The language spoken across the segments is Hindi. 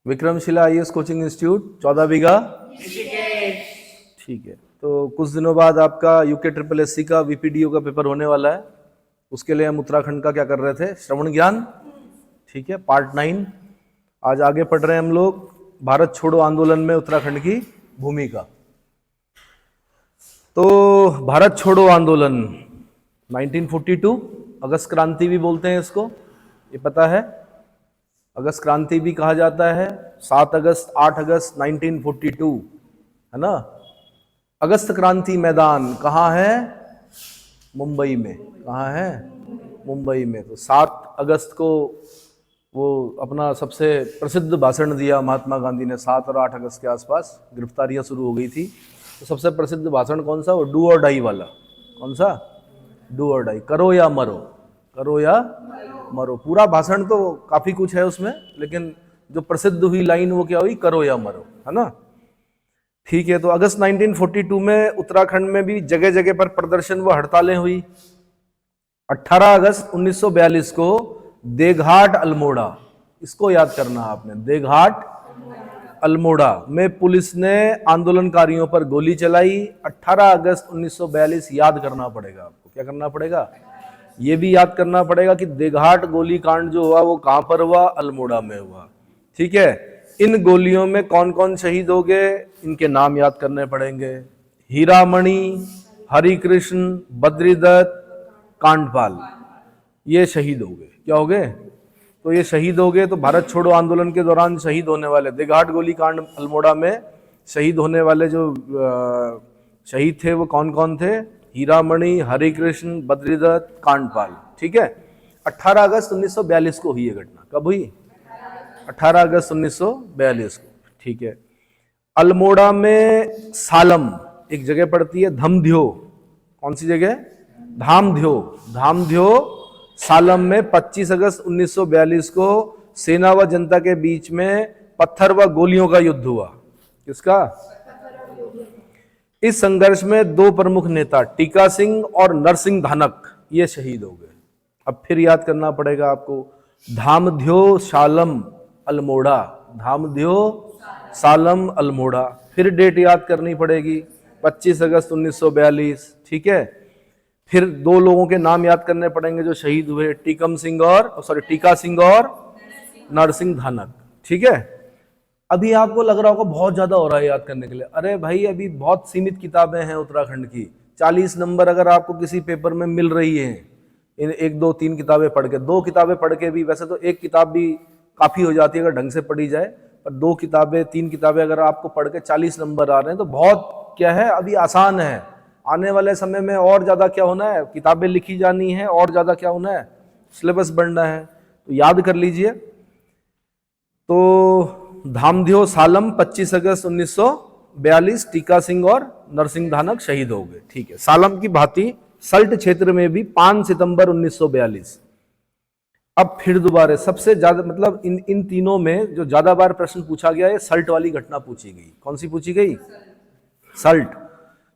विक्रमशिला आईएएस कोचिंग इंस्टीट्यूट 14 बीघा। ठीक है, तो कुछ दिनों बाद आपका यूके ट्रिपल एससी का वीपीडीओ का पेपर होने वाला है। उसके लिए हम उत्तराखंड का क्या कर रहे थे, श्रवण ज्ञान। ठीक है, पार्ट 9। आज आगे पढ़ रहे हैं हम लोग भारत छोड़ो आंदोलन में उत्तराखंड की भूमिका। तो भारत छोड़ो आंदोलन 1942, अगस्त क्रांति भी बोलते हैं इसको, ये पता है। अगस्त क्रांति भी कहा जाता है। 7 अगस्त 8 अगस्त 1942 है ना। अगस्त क्रांति मैदान कहाँ है, मुंबई में। कहाँ है, मुंबई में। तो 7 अगस्त को वो अपना सबसे प्रसिद्ध भाषण दिया महात्मा गांधी ने। 7 और 8 अगस्त के आसपास गिरफ्तारियां शुरू हो गई थी। तो सबसे प्रसिद्ध भाषण कौन सा, वो डू और डाई वाला। कौन सा, डू और डाई, करो या मरो, करो या मरो। पूरा भाषण तो काफी कुछ है उसमें, लेकिन जो प्रसिद्ध हुई लाइन वो क्या हुई, करो या मरो, है ना। ठीक है, तो अगस्त 1942 में उत्तराखंड में भी जगह जगह पर प्रदर्शन व हड़तालें हुई। 18 अगस्त 1942 को देघाट अल्मोड़ा, इसको याद करना आपने, देघाट अल्मोड़ा में पुलिस ने आंदोलनकारियों पर गोली चलाई। 18 अगस्त 1942 याद करना पड़ेगा आपको। क्या करना पड़ेगा, ये भी याद करना पड़ेगा कि देघाट गोली कांड जो हुआ वो कहां पर हुआ, अल्मोड़ा में हुआ। ठीक है, इन गोलियों में कौन कौन शहीद हो गए, इनके नाम याद करने पड़ेंगे। हीरामणि, हरिकृष्ण, बद्रीदत्त, कांडपाल, ये शहीद हो गए। क्या हो गए, तो ये शहीद हो गए। तो भारत छोड़ो आंदोलन के दौरान शहीद होने वाले, देघाट गोली कांड अल्मोड़ा में शहीद होने वाले जो शहीद थे वो कौन कौन थे, हीरामणि, हरिकृष्ण, बद्रीदत्त, कांडपाल। ठीक है, 18 अगस्त 1942 को हुई ये घटना। कब हुई, 18 अगस्त 1942 को। ठीक है, अल्मोड़ा में सालम एक जगह पड़ती है, धमध्यो। कौन सी जगह, धामध्यो। धामध्यो सालम में 25 अगस्त 1942 को सेना व जनता के बीच में पत्थर व गोलियों का युद्ध हुआ। किसका, इस संघर्ष में 2 प्रमुख नेता टीका सिंह और नरसिंह धानक ये शहीद हो गए। अब फिर याद करना पड़ेगा आपको, धामध्यो सालम अल्मोड़ा, धामध्यो सालम अल्मोड़ा। फिर डेट याद करनी पड़ेगी, 25 अगस्त 1942। ठीक है, फिर 2 लोगों के नाम याद करने पड़ेंगे जो शहीद हुए, टीका सिंह और नरसिंह धानक। ठीक है, अभी आपको लग रहा होगा बहुत ज्यादा हो रहा है याद करने के लिए। अरे भाई, अभी बहुत सीमित किताबें हैं उत्तराखंड की। 40 नंबर अगर आपको किसी पेपर में मिल रही है, इन 1 2 3 किताबें पढ़ के, 2 किताबें पढ़ के भी, वैसे तो 1 किताब भी काफी हो जाती है अगर ढंग से पढ़ी जाए, पर 2 किताबें 3 किताबें अगर आपको पढ़ के 40 नंबर आ रहे हैं तो बहुत क्या है, अभी आसान है। आने वाले समय में और ज्यादा क्या होना है, किताबें लिखी जानी है, और ज्यादा क्या होना है, सिलेबस बढ़ना है। तो याद कर लीजिए। तो धामध्यो सालम 25 अगस्त 1942, टीका सिंह और नरसिंह धानक शहीद हो गए। ठीक है, सालम की भांति सल्ट क्षेत्र में भी 5 सितंबर 1942। अब फिर दोबारा सबसे ज्यादा, मतलब इन तीनों में जो ज्यादा बार प्रश्न पूछा गया है, सल्ट वाली घटना पूछी गई। कौन सी पूछी गई, सल्ट।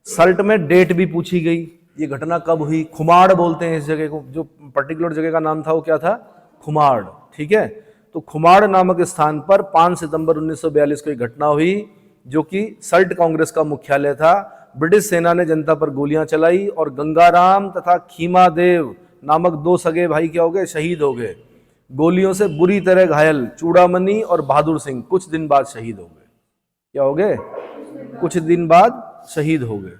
सल्ट में डेट भी पूछी गई, ये घटना कब हुई। खुमाड़ बोलते हैं इस जगह को, जो पर्टिकुलर जगह का नाम था वो क्या था, खुमाड़। ठीक है, तो खुमाड़ नामक स्थान पर 5 सितंबर 1942 को एक घटना हुई, जो कि सल्ट कांग्रेस का मुख्यालय था। ब्रिटिश सेना ने जनता पर गोलियां चलाई और गंगाराम तथा खीमादेव नामक 2 सगे भाई क्या हो गए, शहीद हो गए। गोलियों से बुरी तरह घायल चूड़ामणि और बहादुर सिंह कुछ दिन बाद शहीद हो गए। क्या हो गए, कुछ दिन बाद शहीद हो गए।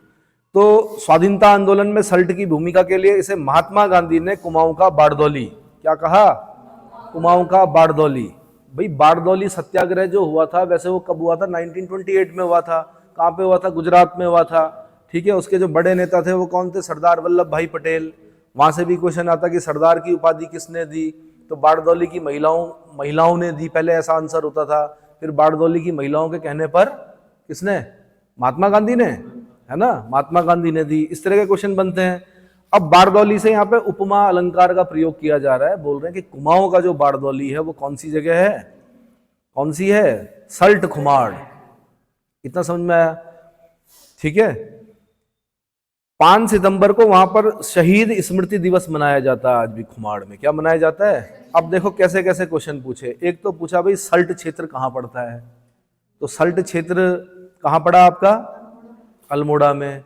तो स्वाधीनता आंदोलन में सल्ट की भूमिका के लिए इसे महात्मा गांधी ने कुमाऊं का बारदौली, क्या कहा, कुमाऊं का बारदौली। भाई, बारदौली सत्याग्रह जो हुआ था, वैसे वो कब हुआ था, 1928 में हुआ था। कहां पे हुआ था, गुजरात में हुआ था। ठीक है, उसके जो बड़े नेता थे वो कौन थे, सरदार वल्लभ भाई पटेल। वहां से भी क्वेश्चन आता कि सरदार की उपाधि किसने दी, तो बारदौली की महिलाओं ने दी, पहले ऐसा आंसर होता था। फिर बारदौली की महिलाओं के कहने पर किसने, महात्मा गांधी ने, है ना, महात्मा गांधी ने दी। इस तरह के क्वेश्चन बनते हैं। अब बारदौली से यहाँ पे उपमा अलंकार का प्रयोग किया जा रहा है। बोल रहे हैं कि कुमाऊं का जो बारदौली है वो कौन सी जगह है, कौन सी है, सल्ट खुमाड़। इतना समझ में आया। ठीक है, 5 सितंबर को वहां पर शहीद स्मृति दिवस मनाया जाता है आज भी खुमाड़ में। क्या मनाया जाता है? अब देखो कैसे कैसे क्वेश्चन पूछे। एक तो पूछा भाई सल्ट क्षेत्र कहाँ पड़ता है, तो सल्ट क्षेत्र कहाँ पड़ा आपका? अल्मोड़ा में।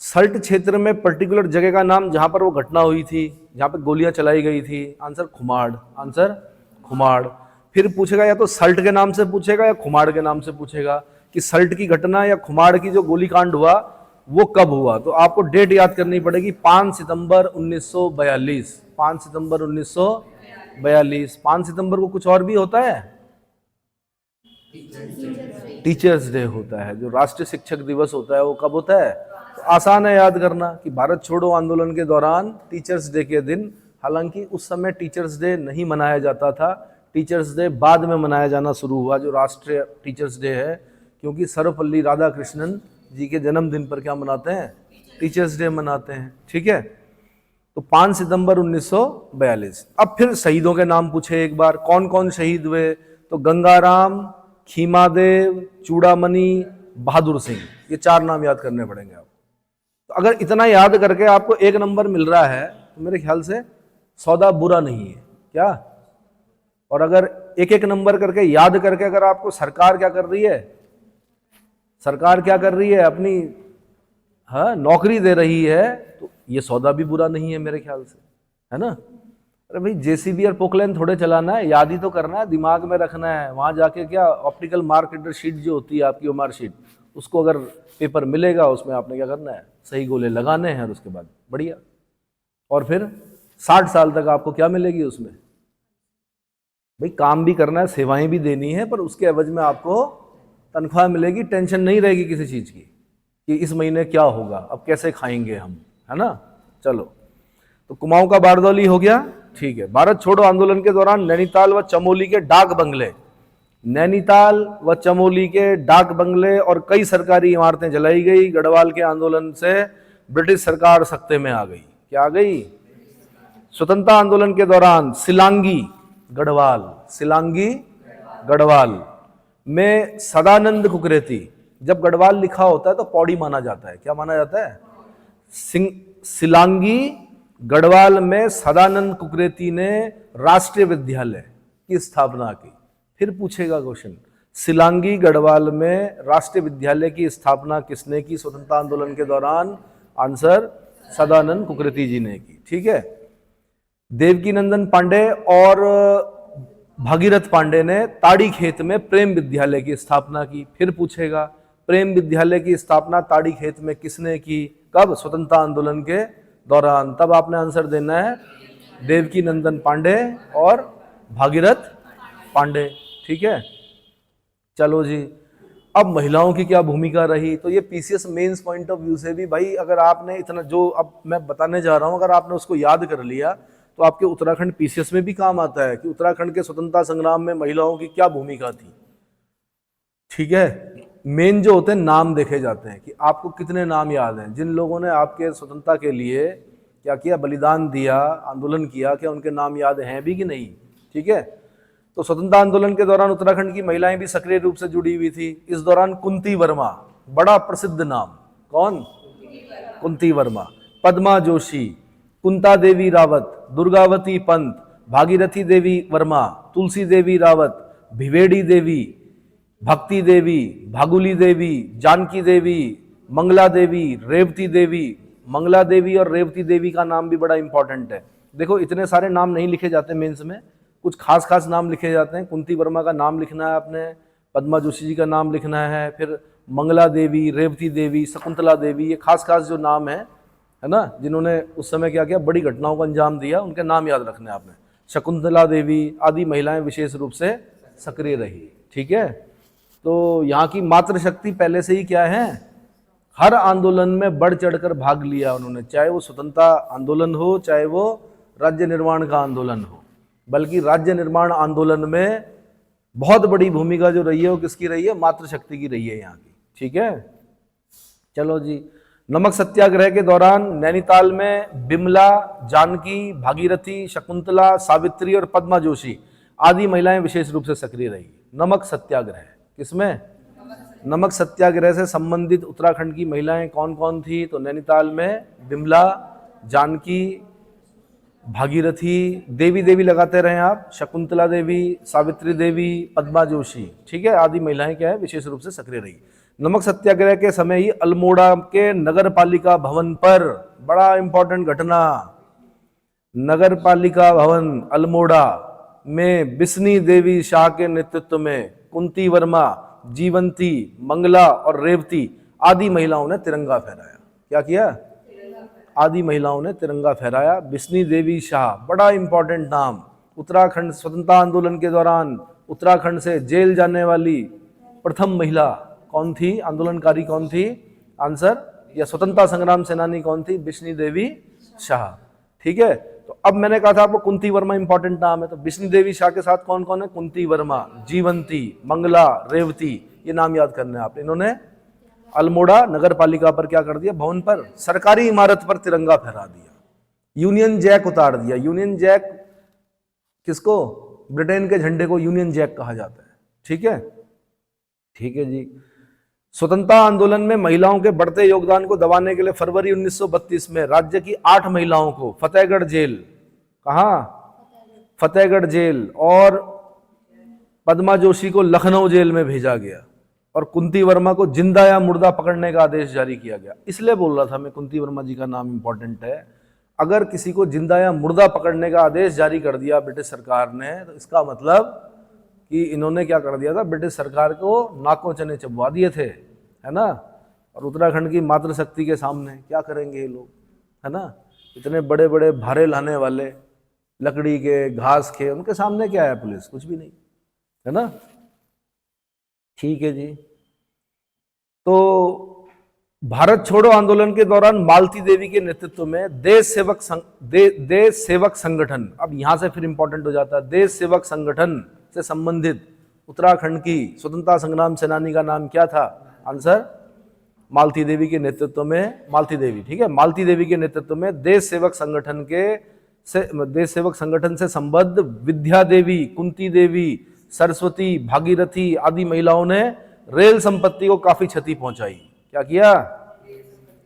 सल्ट क्षेत्र में पर्टिकुलर जगह का नाम जहां पर वो घटना हुई थी, जहां पर गोलियां चलाई गई थी, आंसर खुमाड़। आंसर खुमाड़। फिर पूछेगा या तो सल्ट के नाम से पूछेगा या खुमाड़ के नाम से पूछेगा कि सल्ट की घटना या खुमाड़ की जो गोलीकांड हुआ वो कब हुआ। तो आपको डेट याद करनी पड़ेगी, 5 सितंबर 1942। 5 सितंबर 1942। 5 सितंबर को कुछ और भी होता है, टीचर्स डे होता है। जो राष्ट्रीय शिक्षक दिवस होता है वो कब होता है? तो आसान है याद करना कि भारत छोड़ो आंदोलन के दौरान टीचर्स डे के दिन, हालांकि उस समय टीचर्स डे नहीं मनाया जाता था, टीचर्स डे बाद में मनाया जाना शुरू हुआ जो राष्ट्रीय टीचर्स डे है, क्योंकि सर्वपल्ली राधाकृष्णन जी के जन्मदिन पर क्या मनाते हैं? टीचर्स डे मनाते हैं। ठीक है, तो 5 सितंबर 1942। अब फिर शहीदों के नाम पूछे एक बार, कौन कौन शहीद हुए? तो गंगाराम, खीमादेव, चूड़ामणि, बहादुर सिंह, ये 4 नाम याद करने पड़ेंगे आपको। तो अगर इतना याद करके आपको 1 नंबर मिल रहा है तो मेरे ख्याल से सौदा बुरा नहीं है क्या? और अगर एक एक नंबर करके याद करके अगर आपको सरकार क्या कर रही है, सरकार क्या कर रही है, अपनी नौकरी दे रही है, तो ये सौदा भी बुरा नहीं है मेरे ख्याल से, है ना? अरे भाई जेसीबी और पोकलैन थोड़े चलाना है, याद ही तो करना है, दिमाग में रखना है। वहां जाके क्या ऑप्टिकल मार्क रीडर शीट जो होती है आपकी ओमार शीट, उसको अगर पेपर मिलेगा उसमें आपने क्या करना है, सही गोले लगाने हैं और उसके बाद बढ़िया। और फिर 60 साल तक आपको क्या मिलेगी उसमें? भाई काम भी करना है, सेवाएं भी देनी है, पर उसके एवज में आपको तनख्वाह मिलेगी, टेंशन नहीं रहेगी किसी चीज की कि इस महीने क्या होगा, अब कैसे खाएंगे हम, है ना? चलो, तो कुमाऊं का बारदौली हो गया। ठीक है, भारत छोड़ो आंदोलन के दौरान नैनीताल व चमोली के डाक बंगले, नैनीताल व चमोली के डाक बंगले और कई सरकारी इमारतें जलाई गई। गढ़वाल के आंदोलन से ब्रिटिश सरकार सत्ते में आ गई। क्या आ गई? स्वतंत्रता आंदोलन के दौरान सिलांगी गढ़वाल, सिलांगी गढ़वाल में सदानंद कुकरेती, जब गढ़वाल लिखा होता है तो पौड़ी माना जाता है। क्या माना जाता है? सिलांगी गढ़वाल में सदानंद कुकरेती ने राष्ट्रीय विद्यालय की स्थापना की। फिर पूछेगा क्वेश्चन, सिलांगी गढ़वाल में राष्ट्रीय विद्यालय की स्थापना किसने की स्वतंत्रता आंदोलन के दौरान? आंसर सदानंद कुकरेती जी ने की। ठीक है, देवकीनंदन पांडे और भागीरथ पांडे ने ताड़ी खेत में प्रेम विद्यालय की स्थापना की। फिर पूछेगा प्रेम विद्यालय की स्थापना ताड़ी खेत में किसने की, कब? स्वतंत्रता आंदोलन के दौरान। तब आपने आंसर देना है देवकीनंदन पांडे और भागीरथ पांडे। ठीक है, चलो जी, अब महिलाओं की क्या भूमिका रही, तो ये PCS mains point of view से भी भाई, अगर आपने इतना जो अब मैं बताने जा रहा हूं अगर आपने उसको याद कर लिया तो आपके उत्तराखंड पीसीएस में भी काम आता है कि उत्तराखंड के स्वतंत्रता संग्राम में महिलाओं की क्या भूमिका थी। ठीक है, मेन जो होते हैं नाम देखे जाते हैं कि आपको कितने नाम याद हैं, जिन लोगों ने आपके स्वतंत्रता के लिए क्या किया, बलिदान दिया, आंदोलन किया, क्या उनके नाम याद हैं भी कि नहीं। ठीक है, तो स्वतंत्रता आंदोलन के दौरान उत्तराखंड की महिलाएं भी सक्रिय रूप से जुड़ी हुई थी। इस दौरान कुंती वर्मा, बड़ा प्रसिद्ध नाम, कौन? कुंती वर्मा, पद्मा जोशी, कुंता देवी रावत, दुर्गावती पंत, भागीरथी देवी वर्मा, तुलसी देवी रावत, भिवेड़ी देवी, भक्ति देवी, भागुली देवी, जानकी देवी, मंगला देवी, रेवती देवी। मंगला देवी और रेवती देवी का नाम भी बड़ा इंपॉर्टेंट है। देखो इतने सारे नाम नहीं लिखे जाते मेंस में, कुछ खास खास नाम लिखे जाते हैं। कुंती वर्मा का नाम लिखना है आपने, पद्मा जोशी जी का नाम लिखना है, फिर मंगला देवी, रेवती देवी, शकुंतला देवी, ये खास खास जो नाम है ना, जिन्होंने उस समय क्या किया, बड़ी घटनाओं को अंजाम दिया, उनके नाम याद रखने आपने। शकुंतला देवी आदि महिलाएं विशेष रूप से सक्रिय रही। ठीक है, तो यहाँ की मातृशक्ति पहले से ही क्या है, हर आंदोलन में बढ़ चढ़कर भाग लिया उन्होंने, चाहे वो स्वतंत्रता आंदोलन हो, चाहे वो राज्य निर्माण का आंदोलन हो। बल्कि राज्य निर्माण आंदोलन में बहुत बड़ी भूमिका जो रही है वो किसकी रही है, मातृशक्ति की रही है यहाँ की। ठीक है, चलो जी, नमक सत्याग्रह के दौरान नैनीताल में बिमला, जानकी, भागीरथी, शकुंतला, सावित्री और पद्मा जोशी आदि महिलाएं विशेष रूप से सक्रिय रही। नमक सत्याग्रह किसमें? नमक सत्याग्रह से संबंधित उत्तराखंड की महिलाएं कौन कौन थी? तो नैनीताल में बिमला, जानकी, भागीरथी, देवी देवी लगाते रहे आप, शकुंतला देवी, सावित्री देवी, पद्मा जोशी, ठीक है, आदि महिलाएं क्या है विशेष रूप से सक्रिय रही। नमक सत्याग्रह के समय ही अल्मोड़ा के नगर पालिका भवन पर, बड़ा इंपॉर्टेंट घटना, नगर पालिका भवन अल्मोड़ा में बिस्नी देवी शाह के नेतृत्व में कुंती वर्मा, जीवंती, मंगला और रेवती आदि महिलाओं ने तिरंगा फहराया। क्या किया? आदि महिलाओं ने तिरंगा फहराया। बिस्नी देवी शाह, बड़ा इंपॉर्टेंट नाम, उत्तराखंड स्वतंत्रता आंदोलन के दौरान उत्तराखंड से जेल जाने वाली प्रथम महिला कौन थी? आंदोलनकारी कौन थी? आंसर, या स्वतंत्रता संग्राम सेनानी कौन थी? बिस्नी देवी शाह, ठीक है। तो अब मैंने कहा था आपको कुंती वर्मा इंपॉर्टेंट नाम है, तो बिस्नी देवी शाह के साथ कौन कौन है? कुंती वर्मा, जीवंती, मंगला, रेवती, ये नाम याद करने हैं आप। इन्होंने अल्मोड़ा नगर पालिका पर क्या कर दिया? भवन पर, सरकारी इमारत पर तिरंगा फहरा दिया, यूनियन जैक उतार दिया। यूनियन जैक किसको? ब्रिटेन के झंडे को यूनियन जैक कहा जाता है, ठीक है, ठीक है जी। स्वतंत्रता आंदोलन में महिलाओं के बढ़ते योगदान को दबाने के लिए फरवरी 1932 में राज्य की 8 महिलाओं को फतेहगढ़ जेल, कहां? फतेहगढ़ जेल, और पद्मा जोशी को लखनऊ जेल में भेजा गया और कुंती वर्मा को जिंदा या मुर्दा पकड़ने का आदेश जारी किया गया। इसलिए बोल रहा था मैं, कुंती वर्मा जी का नाम इंपॉर्टेंट है। अगर किसी को जिंदा या मुर्दा पकड़ने का आदेश जारी कर दिया ब्रिटिश सरकार ने, तो इसका मतलब कि इन्होंने क्या कर दिया था? ब्रिटिश सरकार को नाकों चने चबवा दिए थे, है ना। और उत्तराखंड की मातृशक्ति के सामने क्या करेंगे ये लोग, है ना। इतने बड़े बड़े भारे लाने वाले लकड़ी के, घास के, उनके सामने क्या है पुलिस? कुछ भी नहीं, है ना, ठीक है जी। तो भारत छोड़ो आंदोलन के दौरान मालती देवी के नेतृत्व में देश सेवक संगठन, अब यहां से फिर इंपॉर्टेंट हो जाता है, देश सेवक संगठन से संबंधित उत्तराखंड की स्वतंत्रता संग्राम सेनानी का नाम क्या था? आंसर, मालती देवी के नेतृत्व में, मालती देवी, ठीक है, मालती देवी के नेतृत्व में देश सेवक संगठन से संबद्ध विद्या देवी, कुंती देवी, सरस्वती, भागीरथी आदि महिलाओं ने रेल संपत्ति को काफी क्षति पहुंचाई। क्या किया?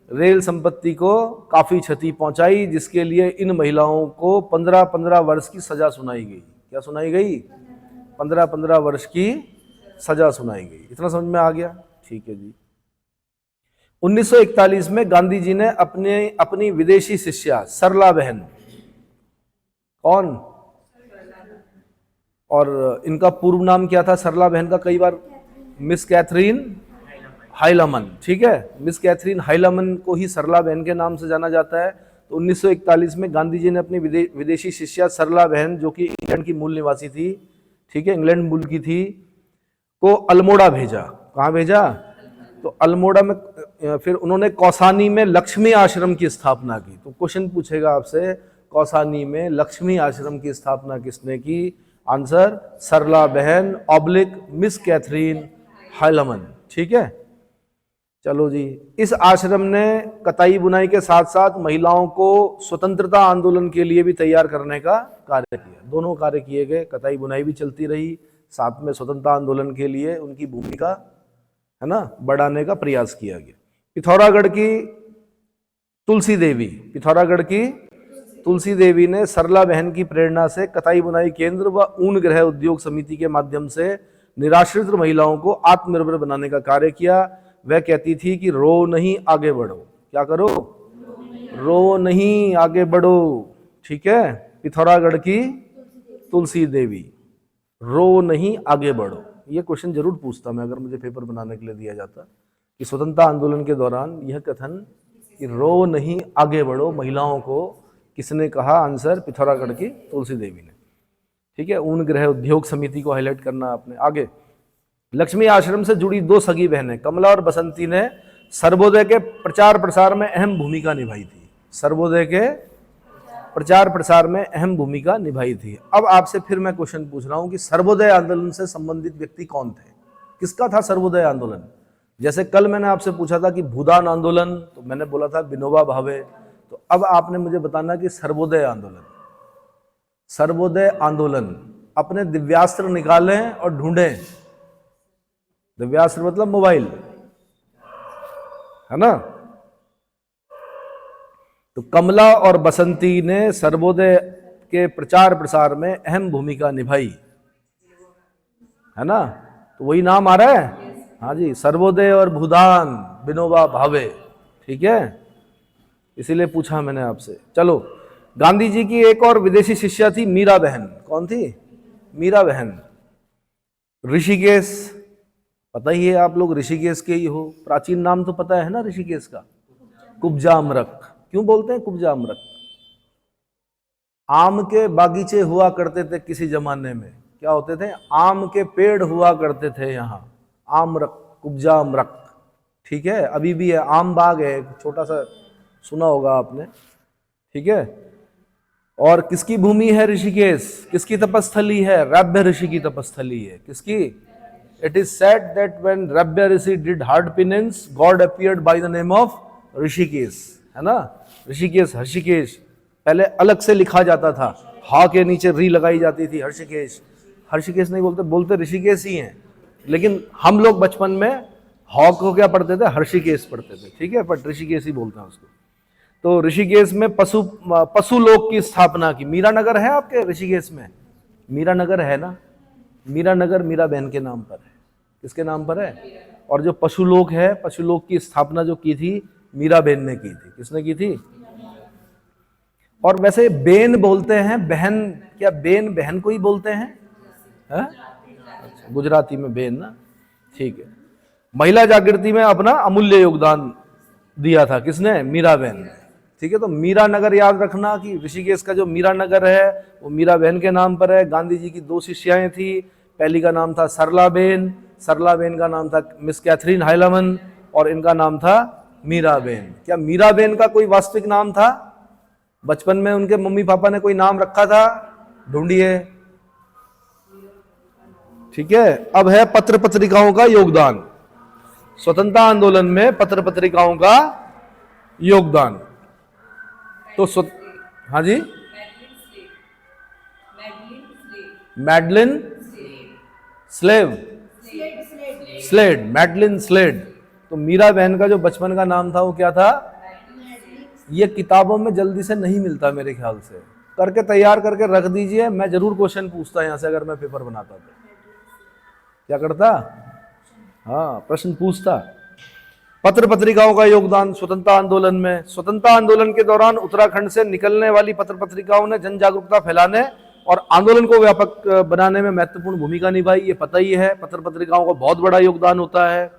रेल संपत्ति को काफी क्षति पहुंचाई, जिसके लिए इन महिलाओं को 15-15 वर्ष की सजा सुनाई गई। क्या सुनाई गई? 15-15 वर्ष की सजा सुनाई गई। इतना समझ में आ गया, ठीक है जी। 1941 में गांधी जी ने अपनी विदेशी शिष्या सरला बहन, कौन? और इनका पूर्व नाम क्या था सरला बहन का? कई बार मिस कैथरीन हाइलमन, ठीक है, मिस कैथरीन हाइलमन को ही सरला बहन के नाम से जाना जाता है। तो 1941 में गांधी जी ने अपनी विदेशी शिष्या सरला बहन, जो कि इंग्लैंड की मूल निवासी थी, ठीक है, इंग्लैंड मूल की थी, को अल्मोड़ा भेजा। कहाँ भेजा? तो अल्मोड़ा में फिर उन्होंने कौसानी में लक्ष्मी आश्रम की स्थापना की। तो क्वेश्चन पूछेगा आपसे, कौसानी में लक्ष्मी आश्रम की स्थापना किसने की? आंसर, सरला बहन ऑब्लिक मिस कैथरीन हाइलमन, ठीक है। चलो जी, इस आश्रम ने कताई बुनाई के साथ साथ महिलाओं को स्वतंत्रता आंदोलन के लिए भी तैयार करने का कार्य किया। दोनों कार्य किए गए, कताई बुनाई भी चलती रही, साथ में स्वतंत्रता आंदोलन के लिए उनकी भूमिका, है ना, बढ़ाने का प्रयास किया गया। पिथौरागढ़ की तुलसी देवी ने सरला बहन की प्रेरणा से कताई बुनाई केंद्र व ऊन गृह उद्योग समिति के माध्यम से निराश्रित महिलाओं को आत्मनिर्भर बनाने का कार्य किया। वह कहती थी कि रो नहीं आगे बढ़ो। क्या करो? रो नहीं आगे बढ़ो, ठीक है। पिथौरागढ़ की तुलसी देवी, रो नहीं आगे बढ़ो। ये क्वेश्चन जरूर पूछता मैं अगर मुझे पेपर बनाने के लिए दिया जाता कि स्वतंत्रता आंदोलन के दौरान यह कथन कि रो नहीं आगे बढ़ो महिलाओं को किसने कहा? आंसर, पिथौरागढ़ की तुलसी देवी ने, ठीक है। ऊन गृह उद्योग समिति को हाईलाइट करना आपने। आगे, लक्ष्मी आश्रम से जुड़ी 2 सगी बहनें कमला और बसंती ने सर्वोदय के प्रचार प्रसार में अहम भूमिका निभाई थी। सर्वोदय के प्रचार प्रसार में अहम भूमिका निभाई थी। अब आपसे फिर मैं क्वेश्चन पूछ रहा हूं कि सर्वोदय आंदोलन से संबंधित व्यक्ति कौन थे? किसका था सर्वोदय आंदोलन? जैसे कल मैंने आपसे पूछा था कि भूदान आंदोलन, तो मैंने बोला था विनोबा भावे। तो अब आपने मुझे बताना कि सर्वोदय आंदोलन अपने दिव्यास्त्र निकालें और ढूंढें दिव्यास्त्र मतलब मोबाइल, है ना। तो कमला और बसंती ने सर्वोदय के प्रचार प्रसार में अहम भूमिका निभाई, है ना। तो वही नाम आ रहा है, हाँ जी, सर्वोदय और भूदान विनोबा भावे, ठीक है, इसीलिए पूछा मैंने आपसे। चलो, गांधी जी की एक और विदेशी शिष्या थी मीरा बहन। कौन थी? मीरा बहन। ऋषिकेश, पता ही है आप लोग, ऋषिकेश के ही हो, प्राचीन नाम तो पता है ना ऋषिकेश का, कुब्जा अमरक। क्यों बोलते हैं कुब्जा अमरक? आम के बागीचे हुआ करते थे किसी जमाने में, क्या होते थे? आम के पेड़ हुआ करते थे यहाँ, आमरक, कुब्जा अमरक, ठीक है, अभी भी है, आम बाग है छोटा सा, सुना होगा आपने, ठीक है। और किसकी भूमि है ऋषिकेश? किसकी तपस्थली है? रब्य ऋषि की तपस्थली है। किसकी? It is said that when Raibhya Rishi did hard penance, God appeared by the name of Rishikesh, है ना। ऋषिकेश, हर्षिकेश, पहले अलग से लिखा जाता था, हा के नीचे री लगाई जाती थी, हर्षिकेश। हर्षिकेश नहीं बोलते, बोलते ऋषिकेश ही हैं, लेकिन हम लोग बचपन में हॉ को क्या पढ़ते थे? हर्षिकेश पढ़ते थे, ठीक है, बट ऋषिकेश ही बोलते हैं उसको। तो ऋषिकेश में पशु लोक की स्थापना की। मीरा नगर है आपके ऋषिकेश में? मीरा नगर है ना, मीरा नगर मीरा बहन के नाम पर है। किसके नाम पर है? और जो पशु लोक है, पशु लोक की स्थापना जो की थी मीरा बहन ने की थी। किसने की थी? और वैसे बेन बोलते हैं, बहन, क्या बेन बहन को ही बोलते हैं? है? अच्छा, गुजराती में बेन ना, ठीक है। महिला जागृति में अपना अमूल्य योगदान दिया था किसने? मीरा बहन ने, ठीक है। तो मीरा नगर याद रखना कि ऋषिकेश का जो मीरा नगर है वो मीरा बहन के नाम पर है। गांधी जी की दो शिष्याएं थी, पहली का नाम था सरला बेन, सरला बेन का नाम था मिस कैथरीन हाइलामन, और इनका नाम था मीरा बेन। क्या मीरा बेन का कोई वास्तविक नाम था? बचपन में उनके मम्मी पापा ने कोई नाम रखा था? ढूंढिए, ठीक है। अब है पत्र पत्रिकाओं का योगदान, स्वतंत्रता आंदोलन में पत्र पत्रिकाओं का योगदान। तो हाँ जी, Madeleine Slave, Slade, Madeleine Slade. तो मीरा बहन का जो बचपन का नाम था वो क्या था? ये किताबों में जल्दी से नहीं मिलता मेरे ख्याल से, करके तैयार करके रख दीजिए, मैं जरूर क्वेश्चन पूछता यहाँ से अगर मैं पेपर बनाता तो। क्या करता? हाँ, प्रश्न पूछता। पत्र पत्रिकाओं का योगदान स्वतंत्रता आंदोलन में। स्वतंत्रता आंदोलन के दौरान उत्तराखंड से निकलने वाली पत्र पत्रिकाओं ने जन जागरूकता फैलाने और आंदोलन को व्यापक बनाने में महत्वपूर्ण भूमिका निभाई, ये पता ही है। पत्र पत्रिकाओं का बहुत बड़ा योगदान होता है।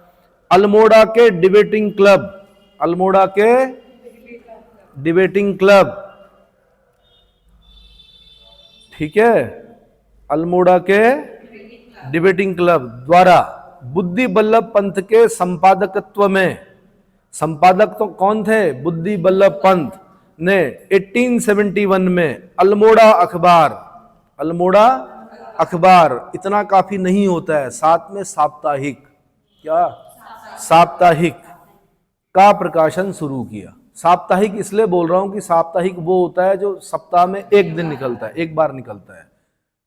अल्मोड़ा के डिबेटिंग क्लब, अल्मोड़ा के डिबेटिंग क्लब, ठीक है, अल्मोड़ा के डिबेटिंग क्लब द्वारा बुद्धि बल्लभ पंत के संपादकत्व में, संपादक तो कौन थे? बुद्धि बल्लभ पंत ने 1871 में अल्मोड़ा अखबार, अल्मोड़ा अखबार, इतना काफी नहीं होता है, साथ में साप्ताहिक, क्या? साप्ताहिक का प्रकाशन शुरू किया। साप्ताहिक इसलिए बोल रहा हूं कि साप्ताहिक वो होता है जो सप्ताह में एक दिन निकलता है, एक बार निकलता है।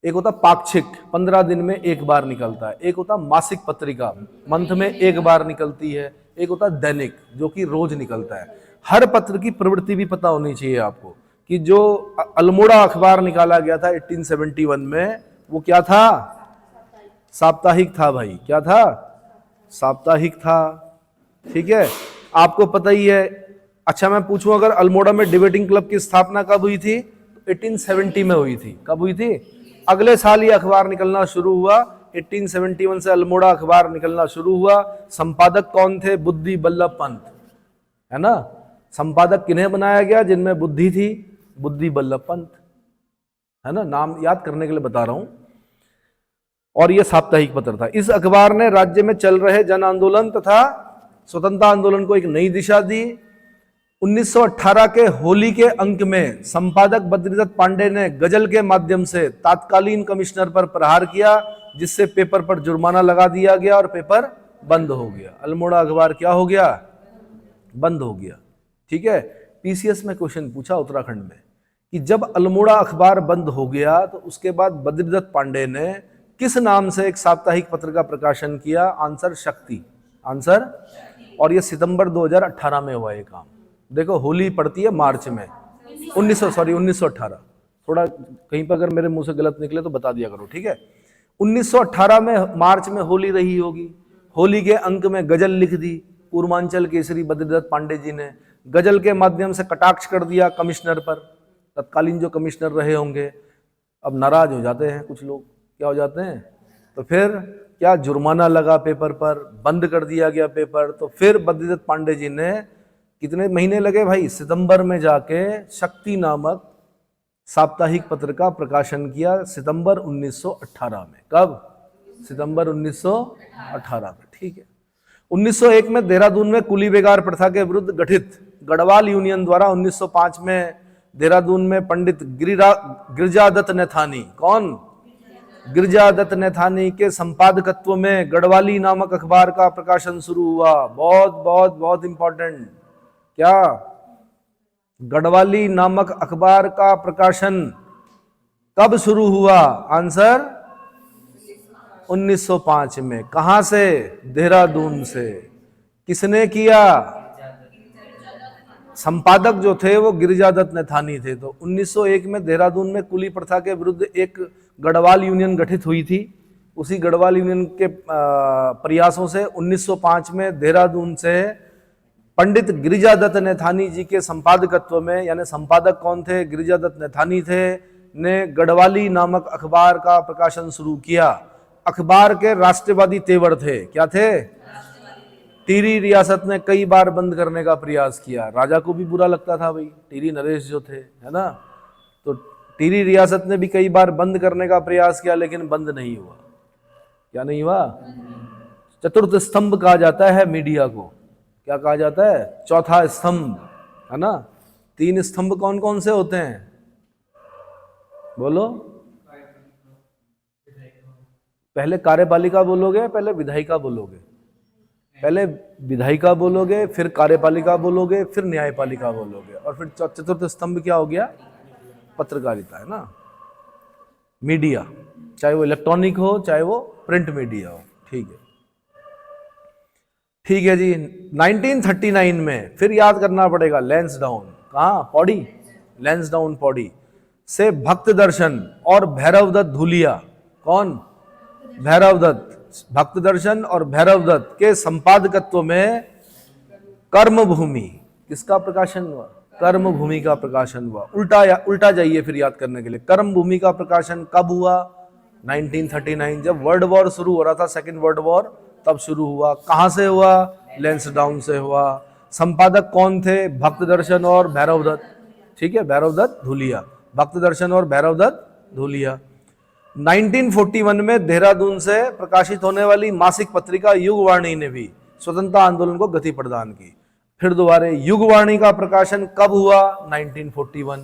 एक होता पाक्षिक, 15 दिन में एक बार निकलता है। एक होता मासिक पत्रिका, मंथ में एक बार निकलती है। एक होता दैनिक, जो कि रोज निकलता है। हर पत्र की प्रवृत्ति भी पता होनी चाहिए आपको कि जो अल्मोड़ा अखबार निकाला गया था 1871 में, वो क्या था? साप्ताहिक था भाई। क्या था? साप्ताहिक था, ठीक है, आपको पता ही है। अच्छा, मैं पूछूं, अगर अल्मोड़ा में डिबेटिंग क्लब की स्थापना कब हुई थी? 1870 में हुई थी। कब हुई थी? अगले साल ये अखबार निकलना शुरू हुआ। 1871 से अल्मोड़ा अखबार निकलना शुरू हुआ। संपादक कौन थे? बुद्धि बल्लभ पंत, है ना। संपादक किन्हें बनाया गया? जिनमें बुद्धि थी, बुद्धि बल्लभ पंत, है ना। नाम याद करने के लिए बता रहा हूं। और यह साप्ताहिक पत्र था। इस अखबार ने राज्य में चल रहे जन आंदोलन तथा स्वतंत्रता आंदोलन को एक नई दिशा दी। 1918 के होली के अंक में संपादक बद्रीदत्त पांडे ने गजल के माध्यम से तात्कालीन कमिश्नर पर प्रहार किया, जिससे पेपर पर जुर्माना लगा दिया गया और पेपर बंद हो गया। अल्मोड़ा अखबार क्या हो गया? बंद हो गया, ठीक है। पीसीएस में क्वेश्चन पूछा उत्तराखंड में कि जब अल्मोड़ा अखबार बंद हो गया तो उसके बाद बद्रीदत्त पांडे ने किस नाम से एक साप्ताहिक पत्र का प्रकाशन किया? आंसर शक्ति, आंसर। और ये सितंबर 2018 में हुआ ये काम। देखो होली पड़ती है मार्च में, 1918। थोड़ा कहीं पर अगर मेरे मुंह से गलत निकले तो बता दिया करो, ठीक है। 1918 में मार्च में होली रही होगी। होली के अंक में गजल लिख दी पूर्वांचल केसरी बद्रीदत्त पांडे जी ने। गजल के माध्यम से कटाक्ष कर दिया कमिश्नर पर, तत्कालीन जो कमिश्नर रहे होंगे। अब नाराज हो जाते हैं कुछ लोग, क्या हो जाते हैं, तो फिर क्या जुर्माना लगा पेपर पर, बंद कर दिया गया पेपर। तो फिर बद्रीदत्त पांडे जी ने कितने महीने लगे भाई, सितंबर में जाके शक्ति नामक साप्ताहिक पत्र का प्रकाशन किया, सितंबर 1918 में। कब? सितंबर 1918 में, ठीक है। 1901 में देहरादून में कुली बेगार प्रथा के विरुद्ध गठित गढ़वाल यूनियन द्वारा 1905 में देहरादून में पंडित गिरिजादत्त नैथानी, कौन? गिरिजादत्त नैथानी के संपादकत्व में गढ़वाली नामक अखबार का प्रकाशन शुरू हुआ। बहुत बहुत बहुत इंपॉर्टेंट, क्या? गढ़वाली नामक अखबार का प्रकाशन कब शुरू हुआ? आंसर 1905 में। कहां से? देहरादून से। किसने किया? संपादक जो थे वो गिरिजादत्त नैथानी थे। तो 1901 में देहरादून में कुली प्रथा के विरुद्ध एक गढ़वाल यूनियन गठित हुई थी। उसी गढ़वाल यूनियन के प्रयासों से 1905 में देहरादून से पंडित गिरिजादत्त नैथानी जी के संपादकत्व में, यानी संपादक कौन थे? गिरिजादत्त नैथानी थे, ने गढ़वाली नामक अखबार का प्रकाशन शुरू किया। अखबार के राष्ट्रवादी तेवर थे, क्या थे? टिहरी रियासत ने कई बार बंद करने का प्रयास किया। राजा को भी बुरा लगता था भाई, टिहरी नरेश जो थे, है ना। तो टिहरी रियासत ने भी कई बार बंद करने का प्रयास किया, लेकिन बंद नहीं हुआ। क्या नहीं हुआ? चतुर्थ स्तंभ कहा जाता है मीडिया को। क्या कहा जाता है? चौथा स्तंभ, है ना। 3 स्तंभ कौन कौन से होते हैं? बोलो। पहले कार्यपालिका बोलोगे, पहले विधायिका बोलोगे? पहले विधायिका बोलोगे, फिर कार्यपालिका बोलोगे, फिर न्यायपालिका बोलोगे, और फिर चतुर्थ स्तंभ क्या हो गया? पत्रकारिता, है ना। मीडिया, चाहे वो इलेक्ट्रॉनिक हो चाहे वो प्रिंट मीडिया हो, ठीक है। ठीक है जी। 1939 में फिर याद करना पड़ेगा, लैंसडाउन, कहाँ? पौड़ी, लैंसडाउन पौड़ी से भक्त दर्शन और भैरवदत्त धूलिया, कौन? भैरवदत्त, भक्त दर्शन और भैरवदत्त के संपादकत्व में कर्मभूमि, किसका प्रकाशन हुआ? कर्मभूमि का प्रकाशन हुआ। उल्टा जाइए फिर याद करने के लिए। कर्मभूमि का प्रकाशन कब हुआ? 1939, जब वर्ल्ड वॉर शुरू हो रहा था, सेकेंड वर्ल्ड वॉर, तब शुरू हुआ। कहां से हुआ? लैंसडाउन से हुआ। संपादक कौन थे? भक्त दर्शन और भैरवदत्त, ठीक है, भैरवदत्त धूलिया, भक्त दर्शन और भैरवदत्त धूलिया। 1941 में देहरादून से प्रकाशित होने वाली मासिक पत्रिका युगवाणी ने भी स्वतंत्रता आंदोलन को गति प्रदान की। फिर दोबारा युगवाणी का प्रकाशन कब हुआ? 1941,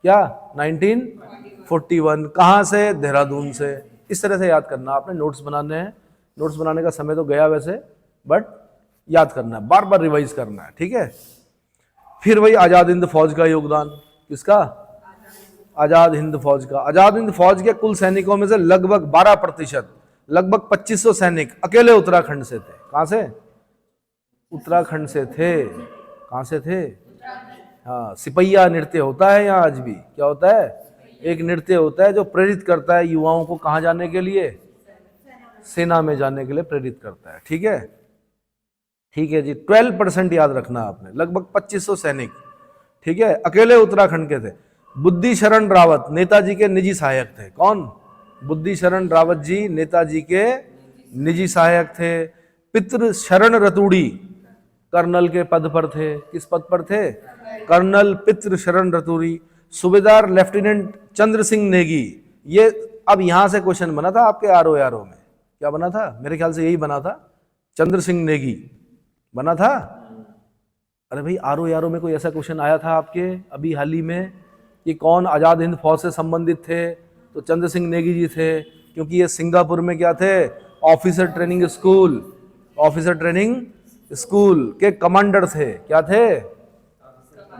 क्या? 1941। कहां से? देहरादून से। इस तरह से याद करना, आपने नोट्स बनाने हैं। नोट्स बनाने का समय तो गया वैसे, बट याद करना है, बार बार रिवाइज करना है, ठीक है। फिर वही आजाद हिंद फौज का योगदान, किसका? आजाद हिंद फौज का। आजाद हिंद फौज के कुल सैनिकों में से लगभग 12%, लगभग 2500 सैनिक अकेले उत्तराखंड से थे। कहां से? उत्तराखंड से थे। कहां से थे? हाँ, सिपहिया नृत्य होता है यहाँ आज भी। क्या होता है? एक नृत्य होता है जो प्रेरित करता है युवाओं को कहां जाने के लिए? सेना में जाने के लिए प्रेरित करता है, ठीक है। ठीक है जी। 12% याद रखना आपने, लगभग 2500 सैनिक, ठीक है, अकेले उत्तराखंड के थे। बुद्धि शरण रावत नेताजी के निजी सहायक थे। कौन? बुद्धि शरण रावत जी नेताजी के निजी सहायक थे। पितृ शरण रतूड़ी कर्नल के पद पर थे। किस पद पर थे? कर्नल पितृ शरण रतूड़ी। सूबेदार लेफ्टिनेंट चंद्र सिंह नेगी, ये अब यहां से क्वेश्चन बना था आपके आरओ में। क्या बना था? मेरे ख्याल से यही बना था, चंद्र सिंह नेगी बना था। अरे भाई, आरओ में कोई ऐसा क्वेश्चन आया था आपके अभी हाल ही में कि कौन आजाद हिंद फौज से संबंधित थे? तो चंद्र सिंह नेगी जी थे, क्योंकि ये सिंगापुर में क्या थे? Officer training school, officer training school के कमांडर थे। क्या थे?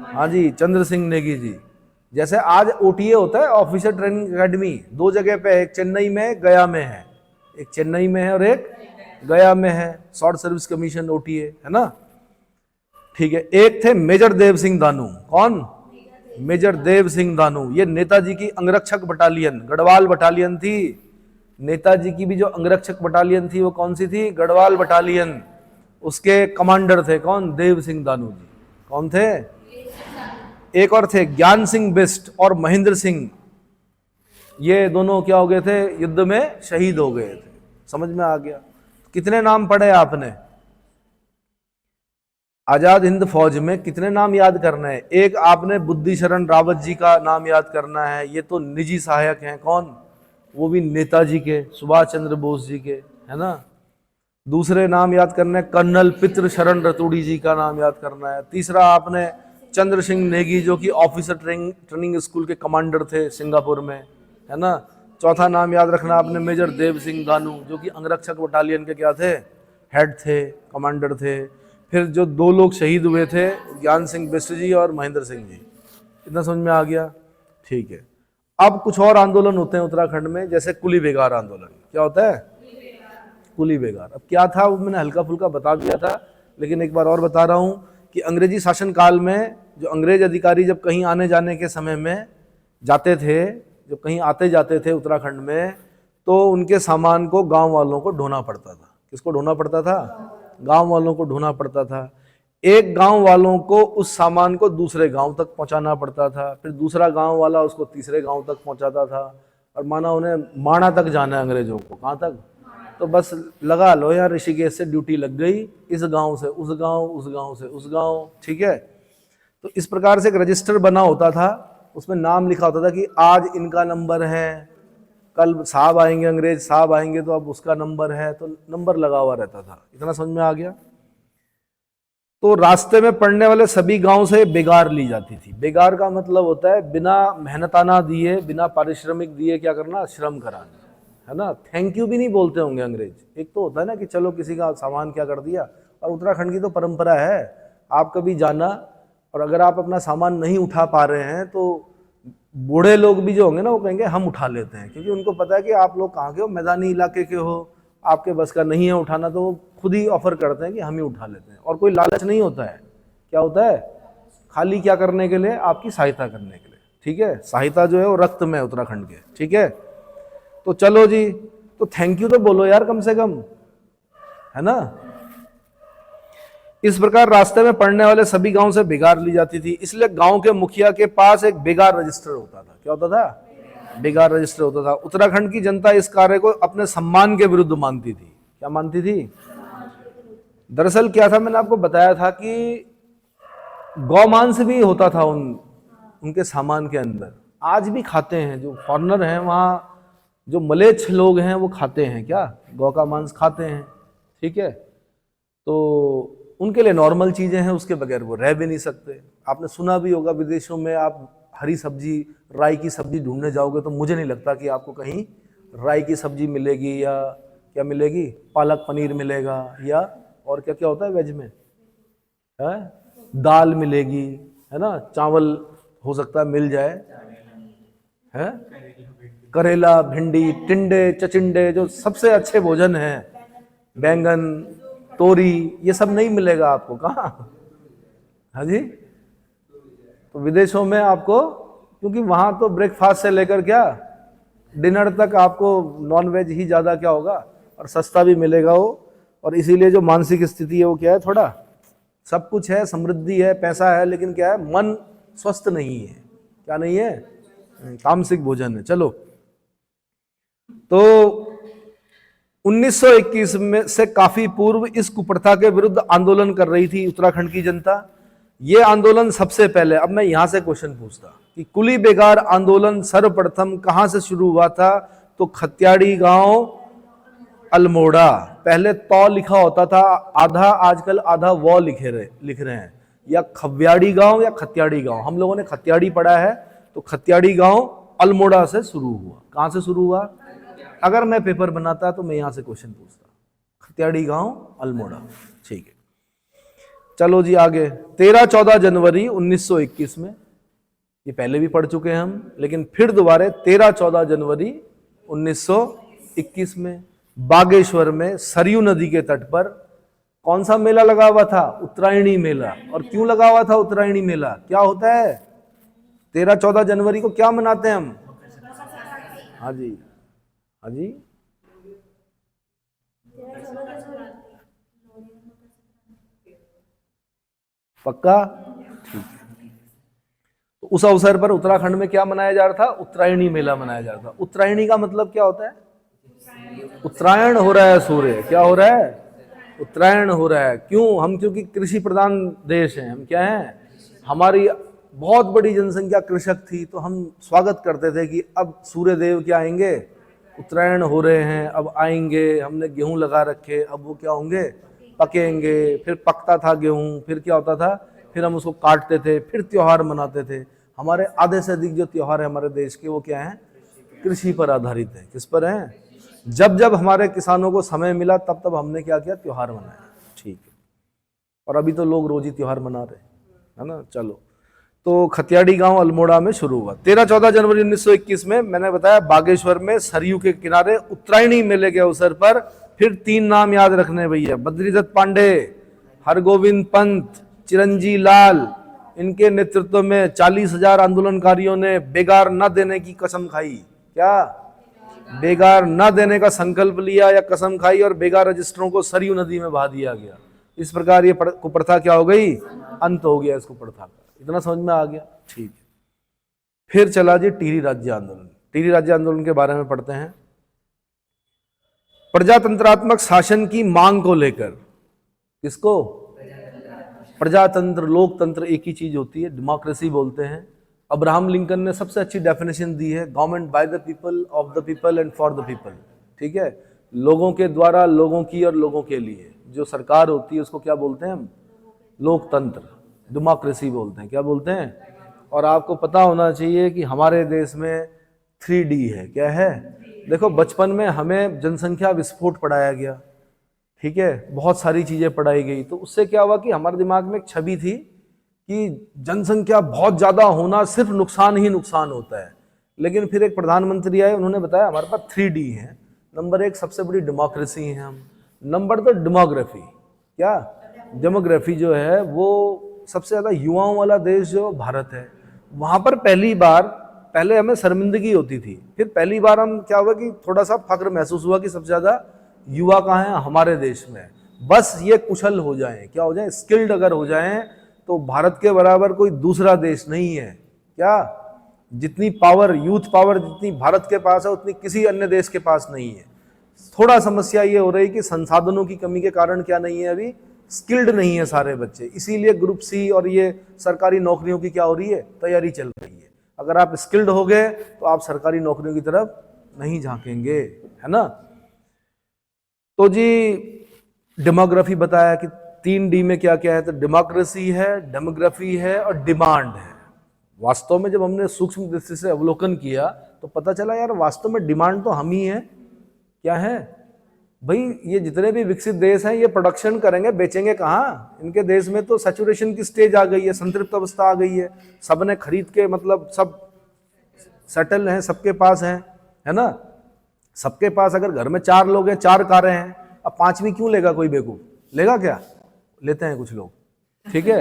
हाँ जी, चंद्र सिंह नेगी जी। जैसे आज ओटीए होता है, ऑफिसर ट्रेनिंग एकेडमी, 2 जगह पे है, एक चेन्नई में, गया में है, एक चेन्नई में है और एक गया में है, शॉर्ट सर्विस कमीशन ओटीए, है ना। ठीक है, एक थे मेजर देव सिंह दानू। कौन? मेजर देव सिंह दानू। ये नेताजी की अंगरक्षक बटालियन, गढ़वाल बटालियन थी। नेताजी की भी जो अंगरक्षक बटालियन थी वो कौन सी थी? गढ़वाल बटालियन। उसके कमांडर थे कौन? देव सिंह दानू जी। कौन थे? एक और थे ज्ञान सिंह बिस्ट और महेंद्र सिंह। ये दोनों क्या हो गए थे? युद्ध में शहीद हो गए थे। समझ में आ गया? कितने नाम पढ़े आपने? आजाद हिंद फौज में कितने नाम याद करने हैं? एक आपने बुद्धि शरण रावत जी का नाम याद करना है, ये तो निजी सहायक हैं। कौन? वो भी नेताजी के, सुभाष चंद्र बोस जी के, है ना। दूसरे नाम याद करने, कर्नल पितृ शरण रतूड़ी जी का नाम याद करना है। तीसरा आपने चंद्र सिंह नेगी, जो कि ऑफिसर ट्रेनिंग स्कूल के कमांडर थे सिंगापुर में, है ना। चौथा नाम याद रखना आपने मेजर देव सिंह दानू, जो कि अंगरक्षक बटालियन के क्या थे? हेड थे, कमांडर थे। फिर जो 2 लोग शहीद हुए थे, ज्ञान सिंह बिष्ट जी और महेंद्र सिंह जी। इतना समझ में आ गया? ठीक है। अब कुछ और आंदोलन होते हैं उत्तराखंड में, जैसे कुली बेगार आंदोलन। क्या होता है? कुली बेगार। अब क्या था वो मैंने हल्का फुल्का बता दिया था, लेकिन एक बार और बता रहा हूं कि अंग्रेजी शासन काल में जो अंग्रेज अधिकारी जब कहीं आने जाने के समय में जाते थे, जब कहीं आते जाते थे उत्तराखंड में, तो उनके सामान को गांव वालों को ढोना पड़ता था। किसको ढोना पड़ता था? गांव वालों को ढोना पड़ता था। एक गांव वालों को उस सामान को दूसरे गांव तक पहुंचाना पड़ता था, फिर दूसरा गांव वाला उसको तीसरे गांव तक पहुंचाता था। और माना उन्हें माणा तक जाना है अंग्रेजों को। कहाँ तक? तो बस लगा लो यार, ऋषिकेश से ड्यूटी लग गई, इस गांव से उस गांव, उस गांव से उस गांव। ठीक है। तो इस प्रकार से एक रजिस्टर बना होता था, उसमें नाम लिखा होता था कि आज इनका नंबर है, कल साहब आएंगे, अंग्रेज साहब आएंगे तो अब उसका नंबर है, तो नंबर लगा हुआ रहता था। इतना समझ में आ गया? तो रास्ते में पड़ने वाले सभी गांव से बेगार ली जाती थी। बेगार का मतलब होता है बिना मेहनताना दिए, बिना पारिश्रमिक दिए क्या करना? श्रम कराना, है ना। थैंक यू भी नहीं बोलते होंगे अंग्रेज। एक तो होता है ना कि चलो किसी का सामान क्या कर दिया, और उत्तराखंड की तो परंपरा है, आप कभी जाना और अगर आप अपना सामान नहीं उठा पा रहे हैं तो बूढ़े लोग भी जो होंगे ना, वो कहेंगे हम उठा लेते हैं, क्योंकि उनको पता है कि आप लोग कहाँ के हो, मैदानी इलाके के हो, आपके बस का नहीं है उठाना, तो वो खुद ही ऑफर करते हैं कि हम ही उठा लेते हैं। और कोई लालच नहीं होता है। क्या होता है? खाली क्या करने के लिए? आपकी सहायता करने के लिए। ठीक है। सहायता जो है वो रक्त में है उत्तराखंड के। ठीक है। तो चलो जी, तो थैंक यू तो बोलो यार कम से कम, है ना। इस प्रकार रास्ते में पड़ने वाले सभी गांव से बेगार ली जाती थी, इसलिए गांव के मुखिया के पास एक बेगार रजिस्टर होता था। क्या होता था? बेगार रजिस्टर होता था। उत्तराखंड की जनता इस कार्य को अपने सम्मान के विरुद्ध मानती थी। क्या मानती थी? दरअसल क्या था, मैंने आपको बताया था कि गौमांस भी होता था उनके सामान के अंदर। आज भी खाते हैं, जो फॉरेनर हैं वहाँ, जो मलेच्छ लोग हैं वो खाते हैं, क्या गौ का मांस खाते हैं। ठीक है। तो उनके लिए नॉर्मल चीज़ें हैं, उसके बगैर वो रह भी नहीं सकते। आपने सुना भी होगा विदेशों में आप हरी सब्जी, राई की सब्जी ढूंढने जाओगे तो मुझे नहीं लगता कि आपको कहीं राई की सब्जी मिलेगी, या क्या मिलेगी, पालक पनीर मिलेगा, या और क्या क्या होता है वेज में, है दाल मिलेगी, है ना, चावल हो सकता है मिल जाए, है करेला, भिंडी, टिंडे, चचिंडे, जो सबसे अच्छे भोजन हैं, बैंगन, तोरी, ये सब नहीं मिलेगा आपको। कहाँ? हाँ जी। तो विदेशों में आपको, क्योंकि वहां तो ब्रेकफास्ट से लेकर क्या डिनर तक आपको नॉन वेज ही ज्यादा क्या होगा, और सस्ता भी मिलेगा वो। और इसीलिए जो मानसिक स्थिति है वो क्या है, थोड़ा सब कुछ है, समृद्धि है, पैसा है, लेकिन क्या है, मन स्वस्थ नहीं है। क्या नहीं है? तामसिक भोजन है। चलो, तो 1921 में से काफी पूर्व इस कुप्रथा के विरुद्ध आंदोलन कर रही थी उत्तराखंड की जनता। ये आंदोलन सबसे पहले, अब मैं यहां से क्वेश्चन पूछता कि कुली बेगार आंदोलन सर्वप्रथम कहां से शुरू हुआ था? तो खत्याड़ी गांव, अल्मोड़ा। पहले तौ लिखा होता था आधा, आजकल आधा वो लिख रहे हैं, या खव्याड़ी गांव या खत्याड़ी गांव। हम लोगों ने खत्याड़ी पढ़ा है, तो खत्याड़ी गांव अल्मोड़ा से शुरू हुआ। कहां से शुरू हुआ? अगर मैं पेपर बनाता तो मैं यहां से क्वेश्चन पूछता, खत्याड़ी गांव, अल्मोड़ा। ठीक है। चलो जी आगे। 13-14 जनवरी 1921 में ये पहले भी पढ़ चुके हैं हम, लेकिन फिर दोबारा 13-14 जनवरी 1921 में बागेश्वर में सरयू नदी के तट पर कौन सा मेला लगा हुआ था? उत्तरायणी मेला। और क्यों लगा हुआ था उत्तरायणी मेला? क्या होता है 13-14 जनवरी को? क्या मनाते हैं हम? हाँ जी, हाँ जी, पक्का? ठीक है। तो उस अवसर पर उत्तराखंड में क्या मनाया जा रहा था? उत्तरायणी मेला मनाया जा रहा था। उत्तरायणी का मतलब क्या होता है? उत्तरायण हो रहा है सूर्य। क्या हो रहा है? उत्तरायण हो रहा है। क्यों? हम क्योंकि कृषि प्रधान देश हैं। हम क्या हैं? हमारी बहुत बड़ी जनसंख्या कृषक थी, तो हम स्वागत करते थे कि अब सूर्य देव क्या आएंगे, उत्तरायण हो रहे हैं, अब आएंगे। हमने गेहूं लगा रखे, अब वो क्या होंगे? पकेंगे। फिर पकता था गेहूं, फिर क्या होता था? फिर हम उसको काटते थे, फिर त्योहार मनाते थे। हमारे आधे से अधिक जो त्योहार है हमारे देश के, वो क्या हैं? कृषि पर आधारित है। किस पर हैं? जब जब हमारे किसानों को समय मिला तब तब हमने क्या किया? त्योहार मनाया। ठीक है। और अभी तो लोग रोज ही त्योहार मना रहे हैं, है ना। चलो, तो खतियाड़ी गांव अल्मोड़ा में शुरू हुआ 13-14 जनवरी 1921 में। मैंने बताया बागेश्वर में सरयू के किनारे उत्तरायणी मेले के अवसर पर। फिर 3 नाम याद रखने भैया: बद्रीदत्त पांडे, हरगोविंद पंत, चिरंजी लाल। इनके नेतृत्व में 40,000 आंदोलनकारियों ने बेगार न देने की कसम खाई। क्या? बेगार न देने का संकल्प लिया या कसम खाई, और बेगार रजिस्टरों को सरयू नदी में बहा दिया गया। इस प्रकार ये कुप्रथा क्या हो गई? अंत हो गया इस कुप्रथा का। इतना समझ में आ गया? ठीक है। फिर चला जी टिहरी राज्य आंदोलन। टिहरी राज्य आंदोलन के बारे में पढ़ते हैं। प्रजातंत्रात्मक शासन की मांग को लेकर। किसको? प्रजातंत्र, लोकतंत्र एक ही चीज होती है, डेमोक्रेसी बोलते हैं। अब्राहम लिंकन ने सबसे अच्छी डेफिनेशन दी है: government by the people, of the people and for the people. ठीक है, लोगों के द्वारा, लोगों की और लोगों के लिए जो सरकार होती है उसको क्या बोलते हैं हम? लोकतंत्र, डेमोक्रेसी बोलते हैं। क्या बोलते हैं? और आपको पता होना चाहिए कि हमारे देश में 3D है। क्या है? देखो, बचपन में हमें जनसंख्या विस्फोट पढ़ाया गया, ठीक है, बहुत सारी चीजें पढ़ाई गई। तो उससे क्या हुआ कि हमारे दिमाग में एक छवि थी कि जनसंख्या बहुत ज्यादा होना सिर्फ नुकसान ही नुकसान होता है। लेकिन फिर एक प्रधानमंत्री आए, उन्होंने बताया हमारे पास 3D है। नंबर 1 सबसे बड़ी डेमोक्रेसी है हम। Number 2 demography. क्या? डेमोग्राफी जो है वो सबसे ज्यादा युवाओं वाला देश जो भारत है, वहां पर पहली बार, पहले हमें शर्मिंदगी होती थी, फिर पहली बार हम क्या हुआ कि थोड़ा सा फक्र महसूस हुआ कि सबसे ज्यादा युवा कहाँ हैं? हमारे देश में। बस ये कुशल हो जाएं, क्या हो जाएं? स्किल्ड अगर हो जाएं, तो भारत के बराबर कोई दूसरा देश नहीं है। क्या? जितनी पावर, यूथ पावर जितनी भारत के पास है उतनी किसी अन्य देश के पास नहीं है। थोड़ा समस्या ये हो रही कि संसाधनों की कमी के कारण क्या नहीं है, अभी स्किल्ड नहीं है सारे बच्चे। इसीलिए ग्रुप सी और ये सरकारी नौकरियों की क्या हो रही है? तैयारी चल रही है। अगर आप स्किल्ड हो गए तो आप सरकारी नौकरियों की तरफ नहीं झांकेंगे, है ना। तो जी डेमोग्राफी बताया कि 3D में क्या क्या है, तो डेमोक्रेसी है, डेमोग्राफी है और डिमांड है। वास्तव में जब हमने सूक्ष्म दृष्टि से अवलोकन किया तो पता चला यार वास्तव में डिमांड तो हम ही है। क्या है भाई? ये जितने भी विकसित देश हैं ये प्रोडक्शन करेंगे, बेचेंगे कहाँ? इनके देश में तो सैचुरेशन की स्टेज आ गई है, संतृप्त अवस्था आ गई है। सबने खरीद के, मतलब सब सेटल हैं, सबके पास है ना। सबके पास अगर घर में 4 लोग हैं, 4 कारें हैं, अब 5वीं क्यों लेगा कोई बेवकूफ? लेगा क्या? लेते हैं कुछ लोग, ठीक है।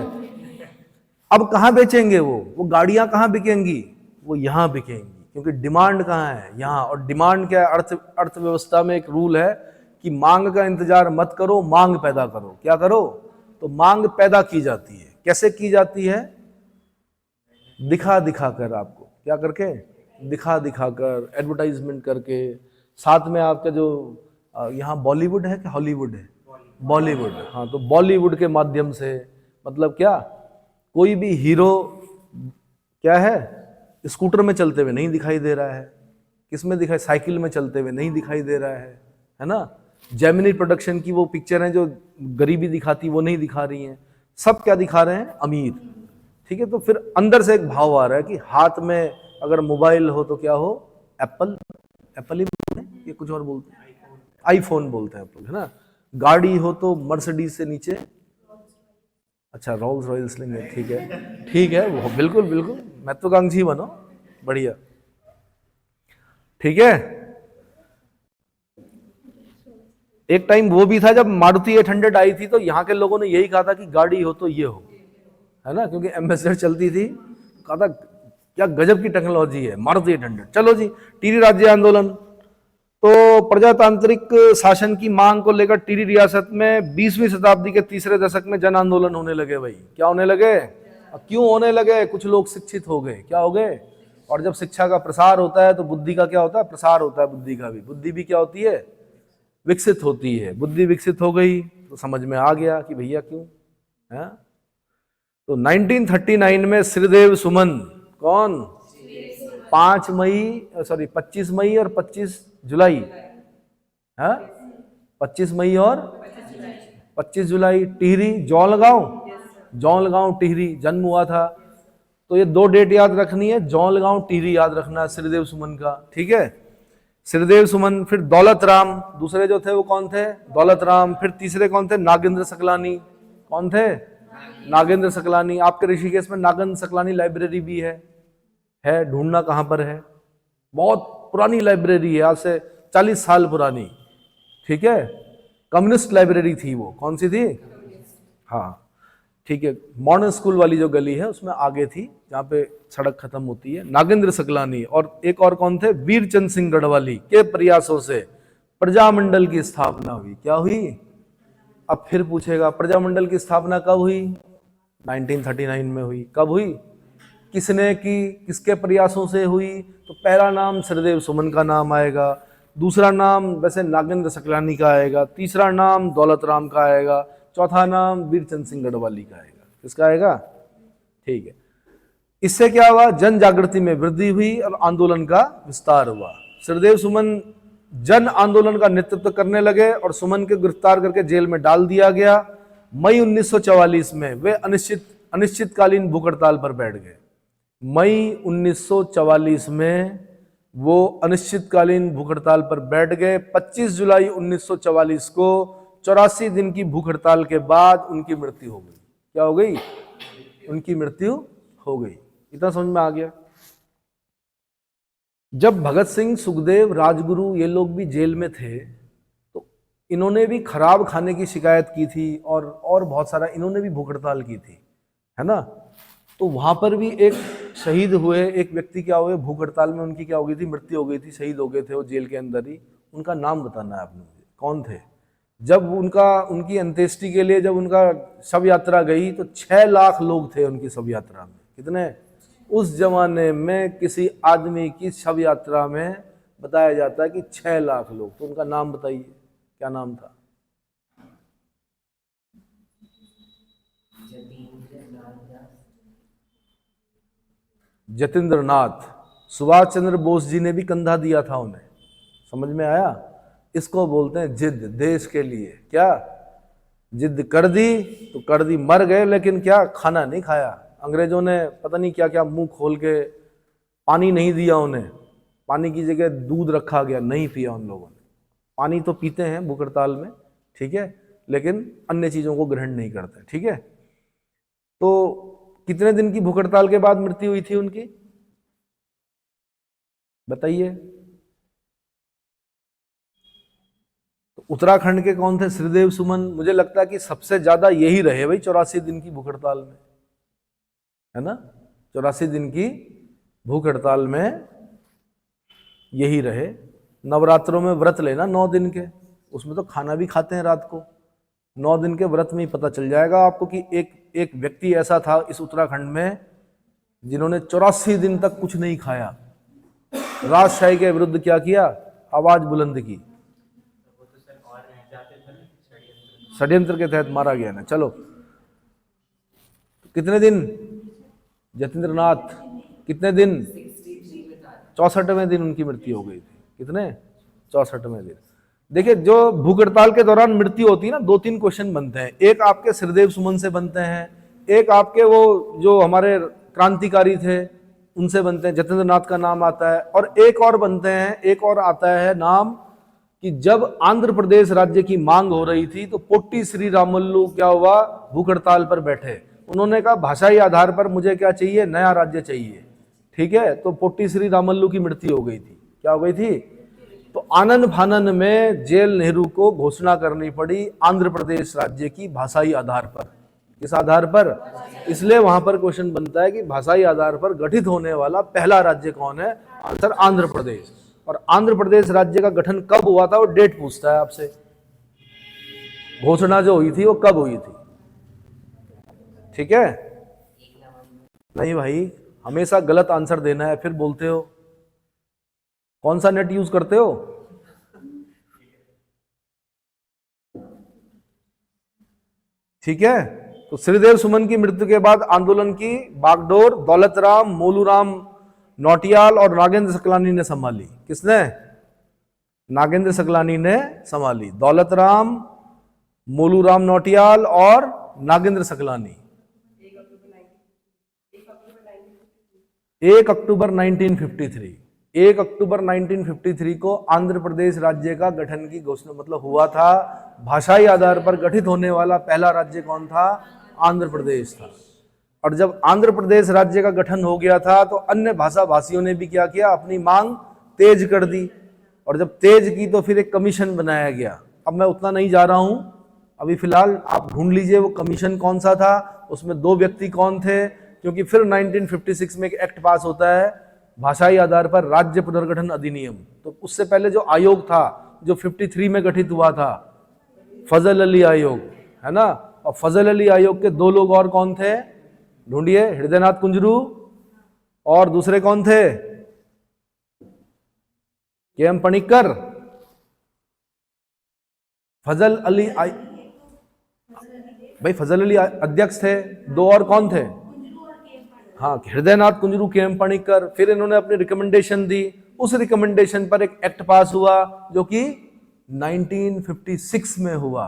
अब कहाँ बेचेंगे वो गाड़ियां कहाँ बिकेंगी? वो यहाँ बिकेंगी, क्योंकि डिमांड कहाँ है? यहाँ। और डिमांड क्या है? अर्थव्यवस्था में एक रूल है कि मांग का इंतजार मत करो, मांग पैदा करो। क्या करो? तो मांग पैदा की जाती है। कैसे की जाती है? दिखा दिखा कर। आपको क्या करके? दिखा दिखा कर, एडवर्टाइजमेंट करके। साथ में आपका जो यहाँ बॉलीवुड है कि हॉलीवुड है? बॉलीवुड। हाँ, तो बॉलीवुड के माध्यम से, मतलब क्या, कोई भी हीरो क्या है, स्कूटर में चलते हुए नहीं दिखाई दे रहा है। किस में दिखाई? साइकिल में चलते हुए नहीं दिखाई दे रहा है ना। जेमिनी प्रोडक्शन की वो पिक्चर है जो गरीबी दिखाती, वो नहीं दिखा रही हैं। सब क्या दिखा रहे हैं? अमीर। ठीक है, तो फिर अंदर से एक भाव आ रहा है कि हाथ में अगर मोबाइल हो तो क्या हो? एप्पल ही बोलते हैं, ये कुछ और बोलते हैं, आईफोन बोलते हैं एप्पल, है ना। गाड़ी हो तो मर्सिडीज से नीचे अच्छा, रोल्स रॉयल्स लेंगे, ठीक है, ठीक है, वो बिल्कुल बिल्कुल, महत्वाकांक्षी बनो, बढ़िया, ठीक है। एक टाइम वो भी था जब मारुति 800 आई थी, तो यहाँ के लोगों ने यही कहा था कि गाड़ी हो तो ये हो, है ना, क्योंकि एम्बेसडर चलती थी, कहा था क्या गजब की टेक्नोलॉजी है मारुति 800। चलो जी, टिहरी राज्य आंदोलन। तो प्रजातांत्रिक शासन की मांग को लेकर टिहरी रियासत में 20वीं शताब्दी के तीसरे दशक में जन आंदोलन होने लगे। भाई क्या होने लगे, क्यों होने लगे, कुछ लोग शिक्षित हो गए, क्या हो गए, और जब शिक्षा का प्रसार होता है तो बुद्धि का क्या होता है, प्रसार होता है, बुद्धि का भी, बुद्धि भी क्या होती है, विकसित होती है। बुद्धि विकसित हो गई तो समझ में आ गया कि भैया क्यों है। तो 1939 में श्रीदेव सुमन, कौन, 25 मई और 25 जुलाई, है 25 मई और 25 जुलाई, टिहरी जौलगांव टिहरी जन्म हुआ था। तो ये दो डेट याद रखनी है, जौलगांव टिहरी याद रखना है श्रीदेव सुमन का, ठीक है। श्रीदेव सुमन, फिर दौलत राम, दूसरे जो थे वो कौन थे, दौलत राम, फिर तीसरे कौन थे, नागेंद्र सकलानी, कौन थे, नागेंद्र सकलानी। आपके ऋषिकेश में नागेंद्र सकलानी लाइब्रेरी भी है, ढूंढना कहां पर है, बहुत पुरानी लाइब्रेरी है, आज से 40 साल पुरानी, ठीक है, कम्युनिस्ट लाइब्रेरी थी वो, कौन सी थी, हाँ ठीक है, मॉडर्न स्कूल वाली जो गली है उसमें आगे थी, जहाँ पे सड़क खत्म होती है। नागेंद्र सकलानी, और एक और कौन थे, वीरचंद सिंह गढ़वाली के प्रयासों से प्रजामंडल की स्थापना हुई। क्या हुई, अब फिर पूछेगा प्रजामंडल की स्थापना कब हुई, 1939 में हुई। कब हुई, किसने की, किसके प्रयासों से हुई, तो पहला नाम श्रीदेव सुमन का नाम आएगा, दूसरा नाम वैसे नागेंद्र सकलानी का आएगा, तीसरा नाम दौलत राम का आएगा, चौथा नाम वीरचंद सिंह गढ़वाली का आएगा। किसका आएगा, ठीक है। इससे क्या हुआ, जन जागृति में वृद्धि हुई और आंदोलन का विस्तार हुआ। श्रीदेव सुमन जन आंदोलन का नेतृत्व करने लगे और सुमन के गिरफ्तार करके जेल में डाल दिया गया। मई 1944 में वे अनिश्चितकालीन भूख हड़ताल पर बैठ गए। मई 1944 में वो अनिश्चितकालीन भूख हड़ताल पर बैठ गए। 25 जुलाई 1944 को 84 दिन की भूख हड़ताल के बाद उनकी मृत्यु हो गई। क्या हो गई, उनकी मृत्यु हो गई। इतना समझ में आ गया। जब भगत सिंह, सुखदेव, राजगुरु ये लोग भी जेल में थे तो इन्होंने भी खराब खाने की शिकायत की थी और बहुत सारा इन्होंने भी भूख हड़ताल की थी, है ना। तो वहां पर भी एक शहीद हुए, एक व्यक्ति क्या हुए, भूख हड़ताल में उनकी क्या हो गई थी, मृत्यु हो गई थी, शहीद हो गए थे वो जेल के अंदर ही। उनका नाम बताना है आपने मुझे, कौन थे। जब उनकी अंत्येष्टि के लिए जब उनका शव यात्रा गई तो 6 लाख लोग थे उनकी शव यात्रा में। कितने, उस जमाने में किसी आदमी की शव यात्रा में बताया जाता है कि 6 लाख लोग। तो उनका नाम बताइए, क्या नाम था। जतेंद्र नाथ। सुभाष चंद्र बोस जी ने भी कंधा दिया था उन्हें, समझ में आया। इसको बोलते हैं जिद, देश के लिए क्या जिद कर दी तो कर दी, मर गए लेकिन क्या, खाना नहीं खाया। अंग्रेजों ने पता नहीं क्या क्या मुंह खोल के, पानी नहीं दिया उन्हें, पानी की जगह दूध रखा गया, नहीं पिया उन लोगों ने। पानी तो पीते हैं भूख हड़ताल में, ठीक है, लेकिन अन्य चीजों को ग्रहण नहीं करते, ठीक है। तो कितने दिन की भूख हड़ताल के बाद मृत्यु हुई थी उनकी, बताइए। तो उत्तराखंड के कौन थे, श्रीदेव सुमन। मुझे लगता है कि सबसे ज्यादा यही रहे भाई 84 दिन की भूख हड़ताल में, है ना। 84 दिन की भूख हड़ताल में यही रहे। नवरात्रों में व्रत लेना 9 दिन के, उसमें तो खाना भी खाते हैं रात को। 9 दिन के व्रत में ही पता चल जाएगा आपको कि एक व्यक्ति ऐसा था इस उत्तराखंड में जिन्होंने 84 दिन तक कुछ नहीं खाया, राजशाही के विरुद्ध क्या किया, आवाज बुलंद की। षड्यंत्र के तहत मारा गया ना। चलो कितने दिन, जतेंद्र नाथ कितने दिन, 64वें दिन उनकी मृत्यु हो गई थी। कितने, 64वें दिन। देखिए जो भूख हड़ताल के दौरान मृत्यु होती है ना, 2-3 क्वेश्चन बनते हैं। एक आपके श्रीदेव सुमन से बनते हैं, एक आपके वो जो हमारे क्रांतिकारी थे उनसे बनते हैं, जतेंद्र नाथ का नाम आता है, और एक और बनते हैं, एक और आता है नाम कि जब आंध्र प्रदेश राज्य की मांग हो रही थी तो पोट्टी श्री रामुलु क्या हुआ, भूख हड़ताल पर बैठे। उन्होंने कहा भाषाई आधार पर मुझे क्या चाहिए, नया राज्य चाहिए। ठीक है, तो पोट्टी श्री रामुलु की मृत्यु हो गई थी। क्या हो गई थी? तो आनन फानन में जेल नेहरू को घोषणा करनी पड़ी आंध्र प्रदेश राज्य की भाषाई आधार पर। किस आधार पर? इसलिए वहां पर क्वेश्चन बनता है कि भाषाई आधार पर गठित होने वाला पहला राज्य कौन है? आंसर आंध्र प्रदेश। और आंध्र प्रदेश राज्य का गठन कब हुआ था वो डेट पूछता है आपसे। घोषणा जो हुई थी वो कब हुई थी? ठीक है, नहीं भाई, हमेशा गलत आंसर देना है, फिर बोलते हो। कौन सा नेट यूज करते हो? ठीक है, तो श्रीदेव सुमन की मृत्यु के बाद आंदोलन की बागडोर दौलतराम, मोलूराम नौटियाल और नागेंद्र सकलानी ने संभाली। किसने? नागेंद्र सकलानी ने संभाली। दौलतराम, मोलूराम नौटियाल और नागेंद्र सकलानी। 1 अक्टूबर 1953, 1 अक्टूबर 1953 को आंध्र प्रदेश राज्य का गठन की घोषणा मतलब हुआ था। भाषाई आधार पर गठित होने वाला पहला राज्य कौन था? आंध्र प्रदेश था। और जब आंध्र प्रदेश राज्य का गठन हो गया था तो अन्य भाषा भाषियों ने भी क्या किया, अपनी मांग तेज कर दी। और जब तेज की तो फिर एक कमीशन बनाया गया। अब मैं उतना नहीं जा रहा हूं, अभी फिलहाल आप ढूंढ लीजिए वो कमीशन कौन सा था, उसमें 2 व्यक्ति कौन थे, क्योंकि फिर 1956 में एक एक्ट पास होता है भाषाई आधार पर राज्य पुनर्गठन अधिनियम। तो उससे पहले जो आयोग था जो 53 में गठित हुआ था, फजल अली आयोग, है ना। और फजल अली आयोग के 2 लोग और कौन थे? ढूंढिए, हृदयनाथ कुंजरू और दूसरे कौन थे? के.एम. पणिक्कर। फजल अली भाई फजल अली अध्यक्ष थे, 2 और कौन थे? हाँ, हृदयनाथ कुंजरू, के.एम. पणिक्कर। फिर इन्होंने अपनी रिकमेंडेशन दी, उस रिकमेंडेशन पर एक एक्ट पास हुआ जो कि 1956 में हुआ।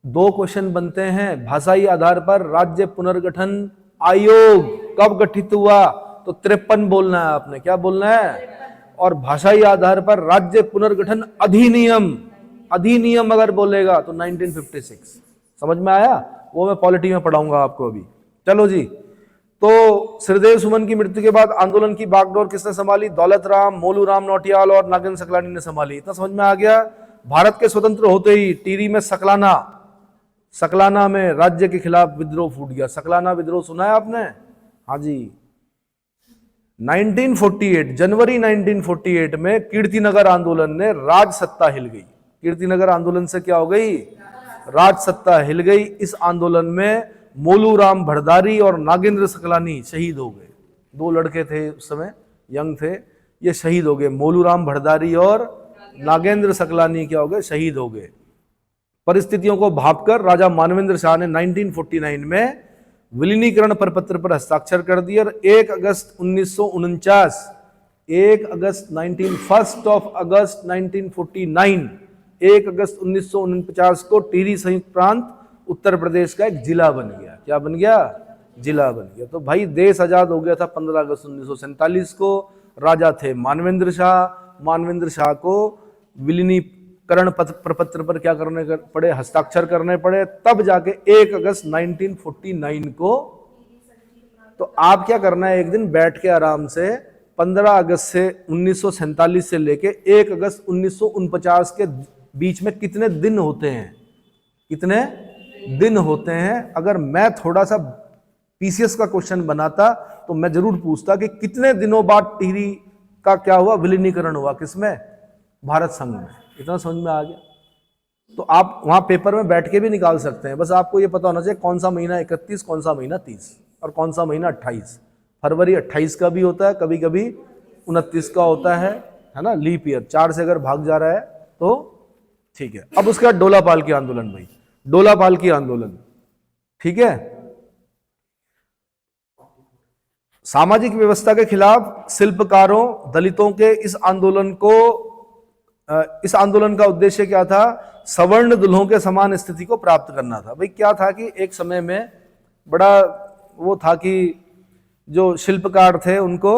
2 क्वेश्चन बनते हैं, भाषाई आधार पर राज्य पुनर्गठन आयोग कब गठित हुआ? तो 53 बोलना है आपने। क्या बोलना है? और भाषाई आधार पर राज्य पुनर्गठन अधिनियम, अधिनियम अगर बोलेगा तो 1956। समझ में आया? वो मैं पॉलिटी में पढ़ाऊंगा आपको अभी। चलो जी, तो श्रीदेव सुमन की मृत्यु के बाद आंदोलन की बागडोर किसने संभाली? दौलतराम, मोलूराम नौटियाल और नागेंद्र सकलानी ने संभाली। इतना समझ में आ गया। भारत के स्वतंत्र होते ही टिहरी में सकलाना में राज्य के खिलाफ विद्रोह फूट गया। सकलाना विद्रोह सुना है आपने? हाँ जी। 1948 जनवरी 1948 में कीर्तिनगर आंदोलन ने राज सत्ता हिल गई। कीर्तिनगर आंदोलन से क्या हो गई? राज सत्ता हिल गई। इस आंदोलन में मोलूराम भड़दारी और नागेंद्र सकलानी शहीद हो गए। 2 लड़के थे उस समय, यंग थे, ये शहीद हो गए। मोलूराम भड़दारी और नागेंद्र सकलानी क्या हो गए? शहीद हो गए। परिस्थितियों को भांपकर राजा मानवेंद्र शाह ने 1949 में विलीनीकरण प्रपत्र पर हस्ताक्षर कर दिए और 1 अगस्त 1949 1 अगस्त 1949 को टिहरी संयुक्त प्रांत उत्तर प्रदेश का एक जिला बन गया। क्या बन गया? जिला बन गया। तो भाई देश आजाद हो गया था 15 अगस्त 1947 को। राजा थे मानवेंद्र शाह। मानवेंद्र शाह को विलीनीकरण प्रपत्र पर क्या करने पड़े? हस्ताक्षर करने पड़े। तब जाके 1 अगस्त 1949 को, तो आप क्या करना है, एक दिन बैठ के आराम से 15 अगस्त से 1947 से लेके 1 अगस्त 1949 के बीच में कितने दिन होते हैं? कितने दिन होते हैं? अगर मैं थोड़ा सा पीसीएस का क्वेश्चन बनाता तो मैं जरूर पूछता कि कितने दिनों बाद टिहरी का क्या हुआ? विलीनीकरण हुआ। किसमें? भारत संघ में। इतना समझ में आ गया? तो आप वहां पेपर में बैठ के भी निकाल सकते हैं। बस आपको ये पता होना चाहिए कौन सा महीना 31, कौन सा महीना 30 और कौन सा महीना 28। फरवरी 28 का भी होता है, कभी कभी 29 का होता है ना। लीप ईयर 4 से अगर भाग जा रहा है तो ठीक है। अब उसके बाद डोलापाल की आंदोलन। भाई डोलापाल की आंदोलन, ठीक है, सामाजिक व्यवस्था के खिलाफ शिल्पकारों, दलितों के इस आंदोलन का उद्देश्य क्या था? सवर्ण दुल्हों के समान स्थिति को प्राप्त करना था। भाई क्या था कि एक समय में बड़ा वो था कि जो शिल्पकार थे उनको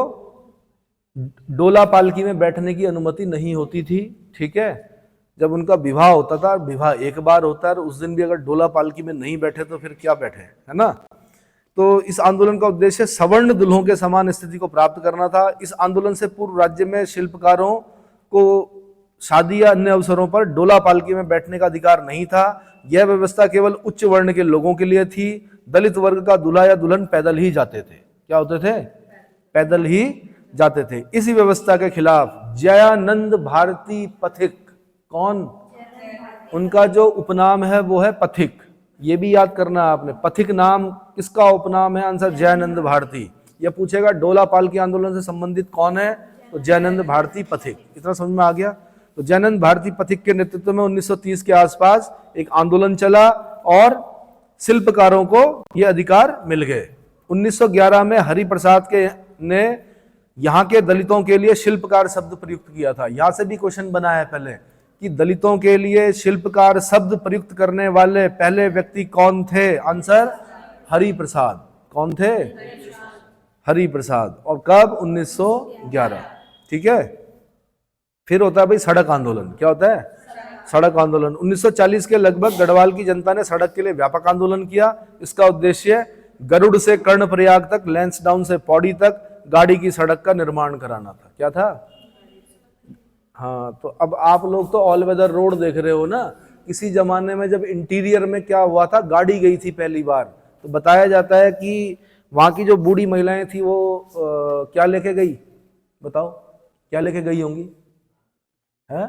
डोला पालकी में बैठने की अनुमति नहीं होती थी। ठीक है, जब उनका विवाह होता था, विवाह एक बार होता है, और उस दिन भी अगर डोला पालकी में नहीं बैठे तो फिर क्या बैठे, है ना। तो इस आंदोलन का उद्देश्य सवर्ण दुल्हों के समान स्थिति को प्राप्त करना था। इस आंदोलन से पूर्व राज्य में शिल्पकारों को शादी या अन्य अवसरों पर डोला पालकी में बैठने का अधिकार नहीं था। यह व्यवस्था केवल उच्च वर्ण के लोगों के लिए थी। दलित वर्ग का दूल्हा या दुल्हन पैदल ही जाते थे। क्या होते थे? पैदल ही जाते थे। इसी व्यवस्था के खिलाफ जयानंद भारती पथिक, कौन? उनका जो उपनाम है वो है पथिक। ये भी याद करना है आपने, पथिक नाम किसका उपनाम है? आंसर जयानंद भारती। यह पूछेगा डोला पालकी आंदोलन से संबंधित कौन है, तो जयानंद भारती पथिक। इतना समझ में आ गया। तो जयानंद भारती पथिक के नेतृत्व में 1930 के आसपास एक आंदोलन चला और शिल्पकारों को यह अधिकार मिल गए। 1911 में हरिप्रसाद के ने यहाँ के दलितों के लिए शिल्पकार शब्द प्रयुक्त किया था। यहां से भी क्वेश्चन बना है पहले कि दलितों के लिए शिल्पकार शब्द प्रयुक्त करने वाले पहले व्यक्ति कौन थे? आंसर हरिप्रसाद। कौन थे? हरिप्रसाद। और कब? 1911। ठीक है। फिर होता है भाई सड़क आंदोलन। क्या होता है? सड़क आंदोलन। 1940 के लगभग गढ़वाल की जनता ने सड़क के लिए व्यापक आंदोलन किया। इसका उद्देश्य गरुड़ से कर्णप्रयाग तक, लैंसडाउन से पौड़ी तक गाड़ी की सड़क का निर्माण कराना था। क्या था? हाँ, तो अब आप लोग तो ऑल वेदर रोड देख रहे हो ना। किसी जमाने में जब इंटीरियर में क्या हुआ था, गाड़ी गई थी पहली बार, तो बताया जाता है कि वहां की जो बूढ़ी महिलाएं थी वो क्या लेके गई? बताओ क्या लेके गई होंगी? है?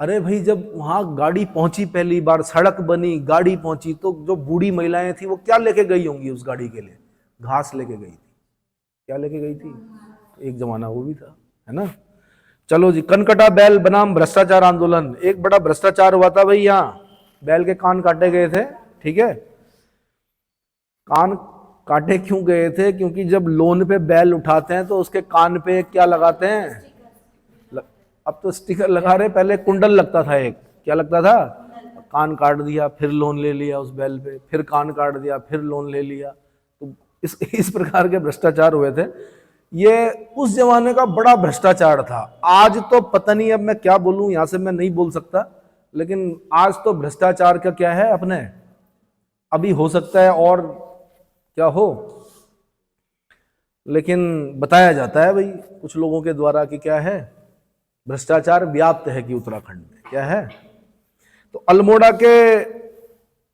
अरे भाई, जब वहां गाड़ी पहुंची पहली बार, सड़क बनी, गाड़ी पहुंची, तो जो बूढ़ी महिलाएं थी वो क्या लेके गई होंगी उस गाड़ी के लिए? घास लेके गई थी। क्या लेके गई थी? एक जमाना वो भी था, है ना। चलो जी, कनकटा बैल बनाम भ्रष्टाचार आंदोलन। एक बड़ा भ्रष्टाचार हुआ था भाई, यहाँ बैल के कान काटे गए थे। ठीक है। कान काटे क्यों गए थे? क्योंकि जब लोन पे बैल उठाते हैं तो उसके कान पे क्या लगाते हैं? अब तो स्टिकर लगा रहे, पहले कुंडल लगता था एक। क्या लगता था? कान काट दिया, फिर लोन ले लिया उस बैल पे, फिर कान काट दिया, फिर लोन ले लिया। तो इस प्रकार के भ्रष्टाचार हुए थे। ये उस जमाने का बड़ा भ्रष्टाचार था। आज तो पता नहीं, अब मैं क्या बोलूं, यहां से मैं नहीं बोल सकता, लेकिन आज तो भ्रष्टाचार का क्या है अपने, अभी हो सकता है और क्या हो, लेकिन बताया जाता है भाई कुछ लोगों के द्वारा कि क्या है, भ्रष्टाचार व्याप्त है कि उत्तराखंड में। क्या है? तो अल्मोड़ा के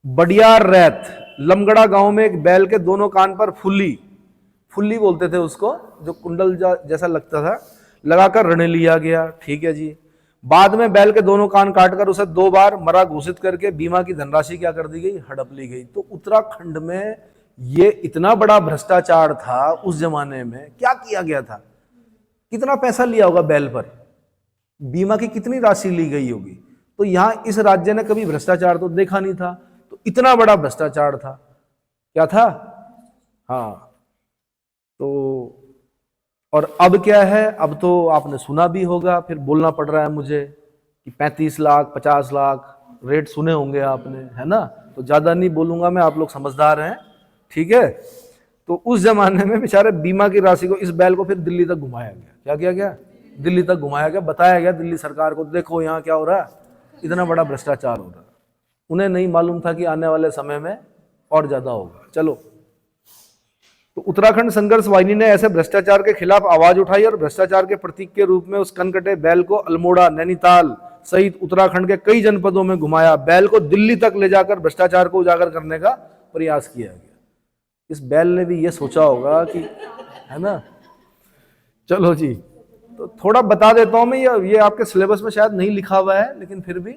बडियार रैत लमगड़ा गांव में एक बैल के दोनों कान पर फुल्ली बोलते थे उसको, जो कुंडल जैसा लगता था, लगाकर ऋण लिया गया। ठीक है जी। बाद में बैल के दोनों कान काटकर उसे 2 बार मरा घोषित करके बीमा की धनराशि क्या कर दी गई? हड़प ली गई। तो उत्तराखंड में ये इतना बड़ा भ्रष्टाचार था उस जमाने में। क्या किया गया था? कितना पैसा लिया होगा बैल पर? बीमा की कितनी राशि ली गई होगी? तो यहां इस राज्य ने कभी भ्रष्टाचार तो देखा नहीं था, तो इतना बड़ा भ्रष्टाचार था। क्या था? हाँ। तो और अब क्या है? अब तो आपने सुना भी होगा, फिर बोलना पड़ रहा है मुझे कि 35 लाख 50 लाख रेट सुने होंगे आपने, है ना। तो ज्यादा नहीं बोलूंगा मैं, आप लोग समझदार हैं। ठीक है। तो उस जमाने में बेचारे बीमा की राशि को, इस बैल को फिर दिल्ली तक घुमाया गया। क्या किया गया? दिल्ली तक घुमाया गया, बताया गया दिल्ली सरकार को, देखो यहाँ क्या हो रहा है, इतना बड़ा भ्रष्टाचार हो रहा है। उन्हें नहीं मालूम था कि आने वाले समय में और ज्यादा होगा। चलो, तो उत्तराखंड संघर्ष वाहिनी ने ऐसे भ्रष्टाचार के खिलाफ आवाज उठाई और भ्रष्टाचार के प्रतीक के रूप में उस कनकटे बैल को अल्मोड़ा, नैनीताल सहित उत्तराखंड के कई जनपदों में घुमाया। बैल को दिल्ली तक ले जाकर भ्रष्टाचार को उजागर करने का प्रयास किया गया। इस बैल ने भी ये सोचा होगा कि, है ना। चलो जी, तो थोड़ा बता देता हूं मैं, ये आपके सिलेबस में शायद नहीं लिखा हुआ है, लेकिन फिर भी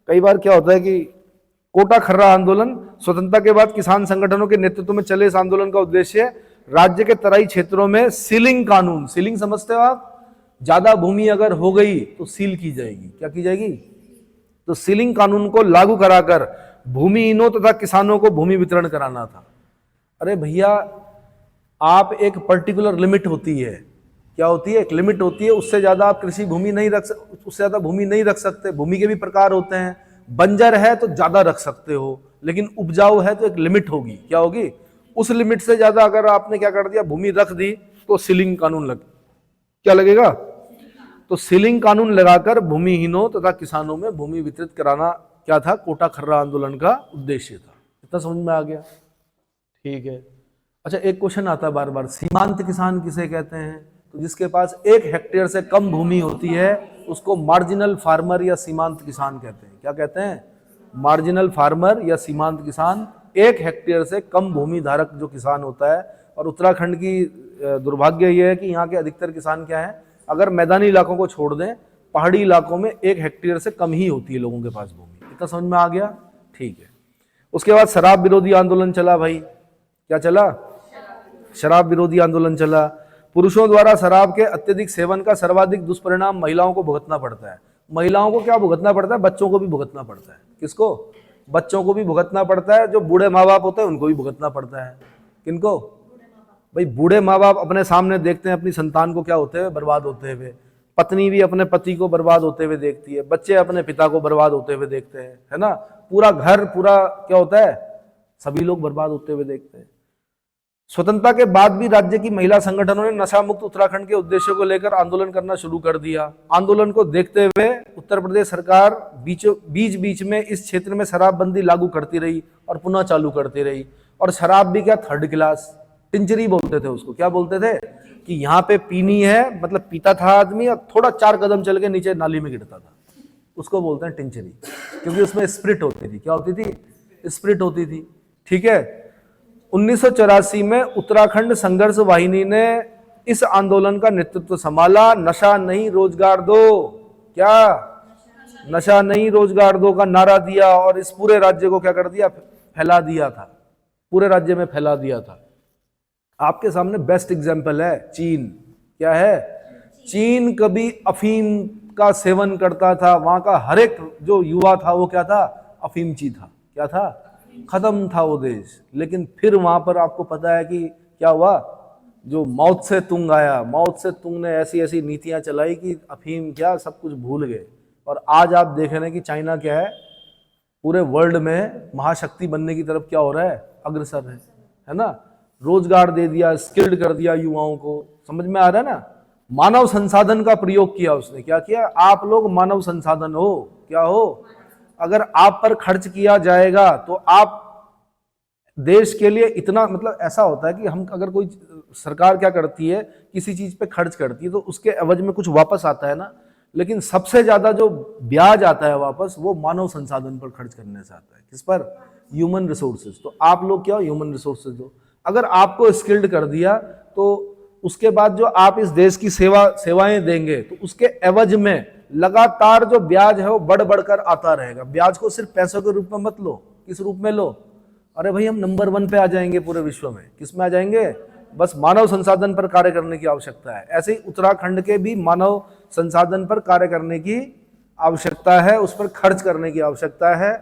कई बार क्या होता है कि कोटा खर्रा आंदोलन, स्वतंत्रता के बाद किसान संगठनों के नेतृत्व में चले इस आंदोलन का उद्देश्य राज्य के तराई क्षेत्रों में सीलिंग कानून, सीलिंग समझते हो आप? ज्यादा भूमि अगर हो गई तो सील की जाएगी। क्या की जाएगी? तो सीलिंग कानून को लागू कराकर भूमिहीनों तथा किसानों को भूमि वितरण कराना था। अरे भैया, आप एक पर्टिकुलर लिमिट होती है, क्या होती है? एक लिमिट होती है, उससे ज्यादा आप कृषि भूमि नहीं रख सकते, उससे ज्यादा भूमि नहीं रख सकते। भूमि के भी प्रकार होते हैं, बंजर है तो ज्यादा रख सकते हो, लेकिन उपजाऊ है तो एक लिमिट होगी। क्या होगी? उस लिमिट से ज्यादा अगर आपने क्या कर दिया, भूमि रख दी, तो सीलिंग कानून क्या लगेगा? तो सीलिंग कानून लगाकर भूमिहीनों तथा किसानों में भूमि वितरित कराना क्या था, कोटा खर्रा आंदोलन का उद्देश्य था। इतना समझ में आ गया? ठीक है। अच्छा, एक क्वेश्चन आता है बार बार, सीमांत किसान किसे कहते हैं? तो जिसके पास 1 हेक्टेयर से कम भूमि होती है उसको मार्जिनल फार्मर या सीमांत किसान कहते हैं। क्या कहते हैं? मार्जिनल फार्मर या सीमांत किसान। 1 हेक्टेयर से कम भूमि धारक जो किसान होता है। और उत्तराखंड की दुर्भाग्य यह है कि यहाँ के अधिकतर किसान क्या है, अगर मैदानी इलाकों को छोड़ दें, पहाड़ी इलाकों में 1 हेक्टेयर से कम ही होती है लोगों के पास भूमि। इतना समझ में आ गया? ठीक है। उसके बाद शराब विरोधी आंदोलन चला भाई। क्या चला? शराब विरोधी आंदोलन चला। पुरुषों द्वारा शराब के अत्यधिक सेवन का सर्वाधिक दुष्परिणाम महिलाओं को भुगतना पड़ता है। महिलाओं को क्या भुगतना पड़ता है? बच्चों को भी भुगतना पड़ता है। किसको? बच्चों को भी भुगतना पड़ता है। जो बूढ़े माँ बाप होते हैं उनको भी भुगतना पड़ता है। किनको? भाई बूढ़े माँ बाप अपने सामने देखते हैं अपनी संतान को क्या होते हुए, बर्बाद होते हुए। पत्नी भी अपने पति को बर्बाद होते हुए देखती है, बच्चे अपने पिता को बर्बाद होते हुए देखते हैं, है ना। पूरा घर, पूरा क्या होता है, सभी लोग बर्बाद होते हुए देखते हैं। स्वतंत्रता के बाद भी राज्य की महिला संगठनों ने नशा मुक्त उत्तराखंड के उद्देश्य को लेकर आंदोलन करना शुरू कर दिया। आंदोलन को देखते हुए उत्तर प्रदेश सरकार बीच बीच में इस क्षेत्र में शराबबंदी लागू करती रही और पुनः चालू करती रही। और शराब भी क्या, 3rd क्लास, टिंचरी बोलते थे उसको। क्या बोलते थे? कि यहाँ पे पीनी है, मतलब पीता था आदमी और थोड़ा 4 कदम चल के नीचे नाली में गिरता था, उसको बोलते हैं टिंचरी। क्योंकि उसमें स्प्रिट होती थी। क्या होती थी? स्प्रिट होती थी। ठीक है। 1984 में उत्तराखंड संघर्ष वाहिनी ने इस आंदोलन का नेतृत्व संभाला। नशा नहीं रोजगार दो, क्या? नशा नहीं रोजगार दो का नारा दिया और इस पूरे राज्य को क्या कर दिया, फैला दिया था। पूरे राज्य में फैला दिया था। आपके सामने बेस्ट एग्जाम्पल है चीन। क्या है? चीन कभी अफीम का सेवन करता था, वहां का हर एक जो युवा था वो क्या था, अफीमची था। क्या था? खत्म था वो देश। लेकिन फिर वहां पर आपको पता है कि क्या हुआ, जो मौत से तुंग आया, मौत से तुंग ने ऐसी ऐसी नीतियां चलाई कि अफीम क्या सब कुछ भूल गए। और आज आप देख रहे हैं कि चाइना क्या है, पूरे वर्ल्ड में महाशक्ति बनने की तरफ क्या हो रहा है, अग्रसर है ना। रोजगार दे दिया, स्किल्ड कर दिया युवाओं को। समझ में आ रहा है ना। मानव संसाधन का प्रयोग किया उसने। क्या किया? आप लोग मानव संसाधन हो। क्या हो? अगर आप पर खर्च किया जाएगा तो आप देश के लिए इतना, मतलब ऐसा होता है कि हम अगर कोई सरकार क्या करती है, किसी चीज पे खर्च करती है तो उसके एवज में कुछ वापस आता है ना। लेकिन सबसे ज्यादा जो ब्याज आता है वापस, वो मानव संसाधन पर खर्च करने से आता है। किस पर? Human resources. तो आप लोग क्या हो, ह्यूमन रिसोर्सेज हो। अगर आपको स्किल्ड कर दिया तो उसके बाद जो आप इस देश की सेवाएं देंगे तो उसके एवज में लगातार जो ब्याज है वो बढ़ बढ़कर आता रहेगा। ब्याज को सिर्फ पैसों के रूप में मत लो। किस रूप में लो? अरे भाई हम नंबर 1 पे आ जाएंगे पूरे विश्व में। किस में आ जाएंगे? बस मानव संसाधन पर कार्य करने की आवश्यकता है। ऐसे ही उत्तराखंड के भी मानव संसाधन पर कार्य करने की आवश्यकता है, उस पर खर्च करने की आवश्यकता है।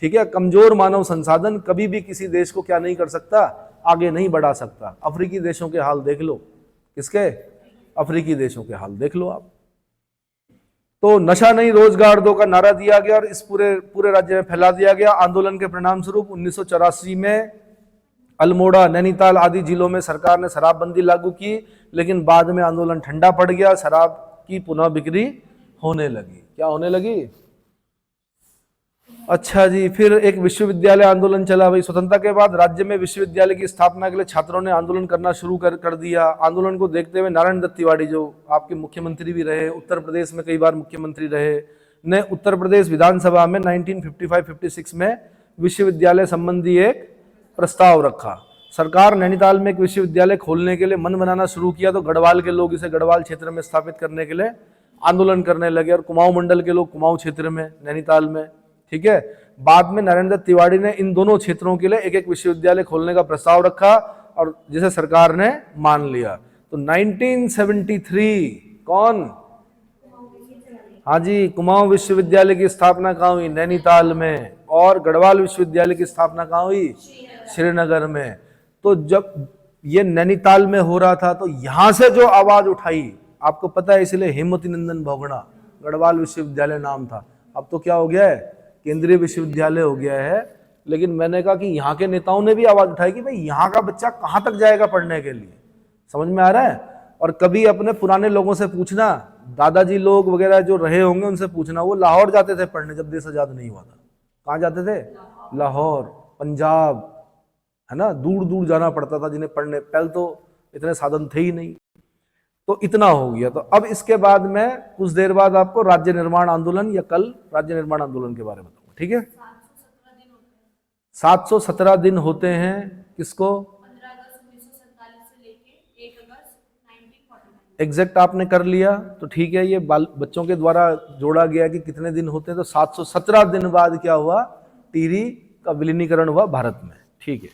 ठीक है। कमजोर मानव संसाधन कभी भी किसी देश को क्या नहीं कर सकता, आगे नहीं बढ़ा सकता। अफ्रीकी देशों के हाल देख लो। किसके? अफ्रीकी देशों के हाल देख लो आप। तो नशा नहीं रोजगार दो का नारा दिया गया और इस पूरे राज्य में फैला दिया गया। आंदोलन के परिणाम स्वरूप 1984 में अल्मोड़ा, नैनीताल आदि जिलों में सरकार ने शराबबंदी लागू की। लेकिन बाद में आंदोलन ठंडा पड़ गया, शराब की पुनः बिक्री होने लगी। क्या होने लगी? अच्छा जी। फिर एक विश्वविद्यालय आंदोलन चला भाई। स्वतंत्रता के बाद राज्य में विश्वविद्यालय की स्थापना के लिए छात्रों ने आंदोलन करना शुरू कर दिया। आंदोलन को देखते हुए नारायण दत्त तिवारी, जो आपके मुख्यमंत्री भी रहे, उत्तर प्रदेश में कई बार मुख्यमंत्री रहे, ने उत्तर प्रदेश विधानसभा में 1955-56 में विश्वविद्यालय संबंधी एक प्रस्ताव रखा। सरकार नैनीताल में एक विश्वविद्यालय खोलने के लिए मन बनाना शुरू किया तो गढ़वाल के लोग इसे गढ़वाल क्षेत्र में स्थापित करने के लिए आंदोलन करने लगे और कुमाऊं मंडल के लोग कुमाऊं क्षेत्र में, नैनीताल में। ठीक है। बाद में नारायण दत्त तिवारी ने इन दोनों क्षेत्रों के लिए एक एक विश्वविद्यालय खोलने का प्रस्ताव रखा और जिसे सरकार ने मान लिया। तो 1973 कौन? हाँ जी, कुमाऊं विश्वविद्यालय की स्थापना कहाँ हुई? नैनीताल में। और गढ़वाल विश्वविद्यालय की स्थापना कहाँ हुई? श्रीनगर में। तो जब ये नैनीताल में हो रहा था तो यहां से जो आवाज उठाई, आपको पता है, इसलिए हेमवती नंदन बहुगुणा गढ़वाल विश्वविद्यालय नाम था। अब तो क्या हो गया है, केंद्रीय विश्वविद्यालय हो गया है। लेकिन मैंने कहा कि यहाँ के नेताओं ने भी आवाज उठाई कि भाई यहाँ का बच्चा कहाँ तक जाएगा पढ़ने के लिए। समझ में आ रहा है? और कभी अपने पुराने लोगों से पूछना, दादाजी लोग वगैरह जो रहे होंगे उनसे पूछना, वो लाहौर जाते थे पढ़ने जब देश आजाद नहीं हुआ था। कहाँ जाते थे? लाहौर, पंजाब, है ना, दूर दूर जाना पड़ता था जिन्हें पढ़ने, पहले तो इतने साधन थे ही नहीं। तो इतना हो गया। तो अब इसके बाद मैं कुछ देर बाद आपको राज्य निर्माण आंदोलन या कल राज्य निर्माण आंदोलन के बारे में बताऊंगा, ठीक है। 717 दिन होते हैं किसको? 15 अगस्त 1947 से लेके 1 अगस्त 1949। एग्जैक्ट आपने कर लिया तो ठीक है। ये बच्चों के द्वारा जोड़ा गया कि कितने दिन होते हैं, तो 717 दिन बाद क्या हुआ? टिहरी का विलीनीकरण हुआ भारत में, ठीक है।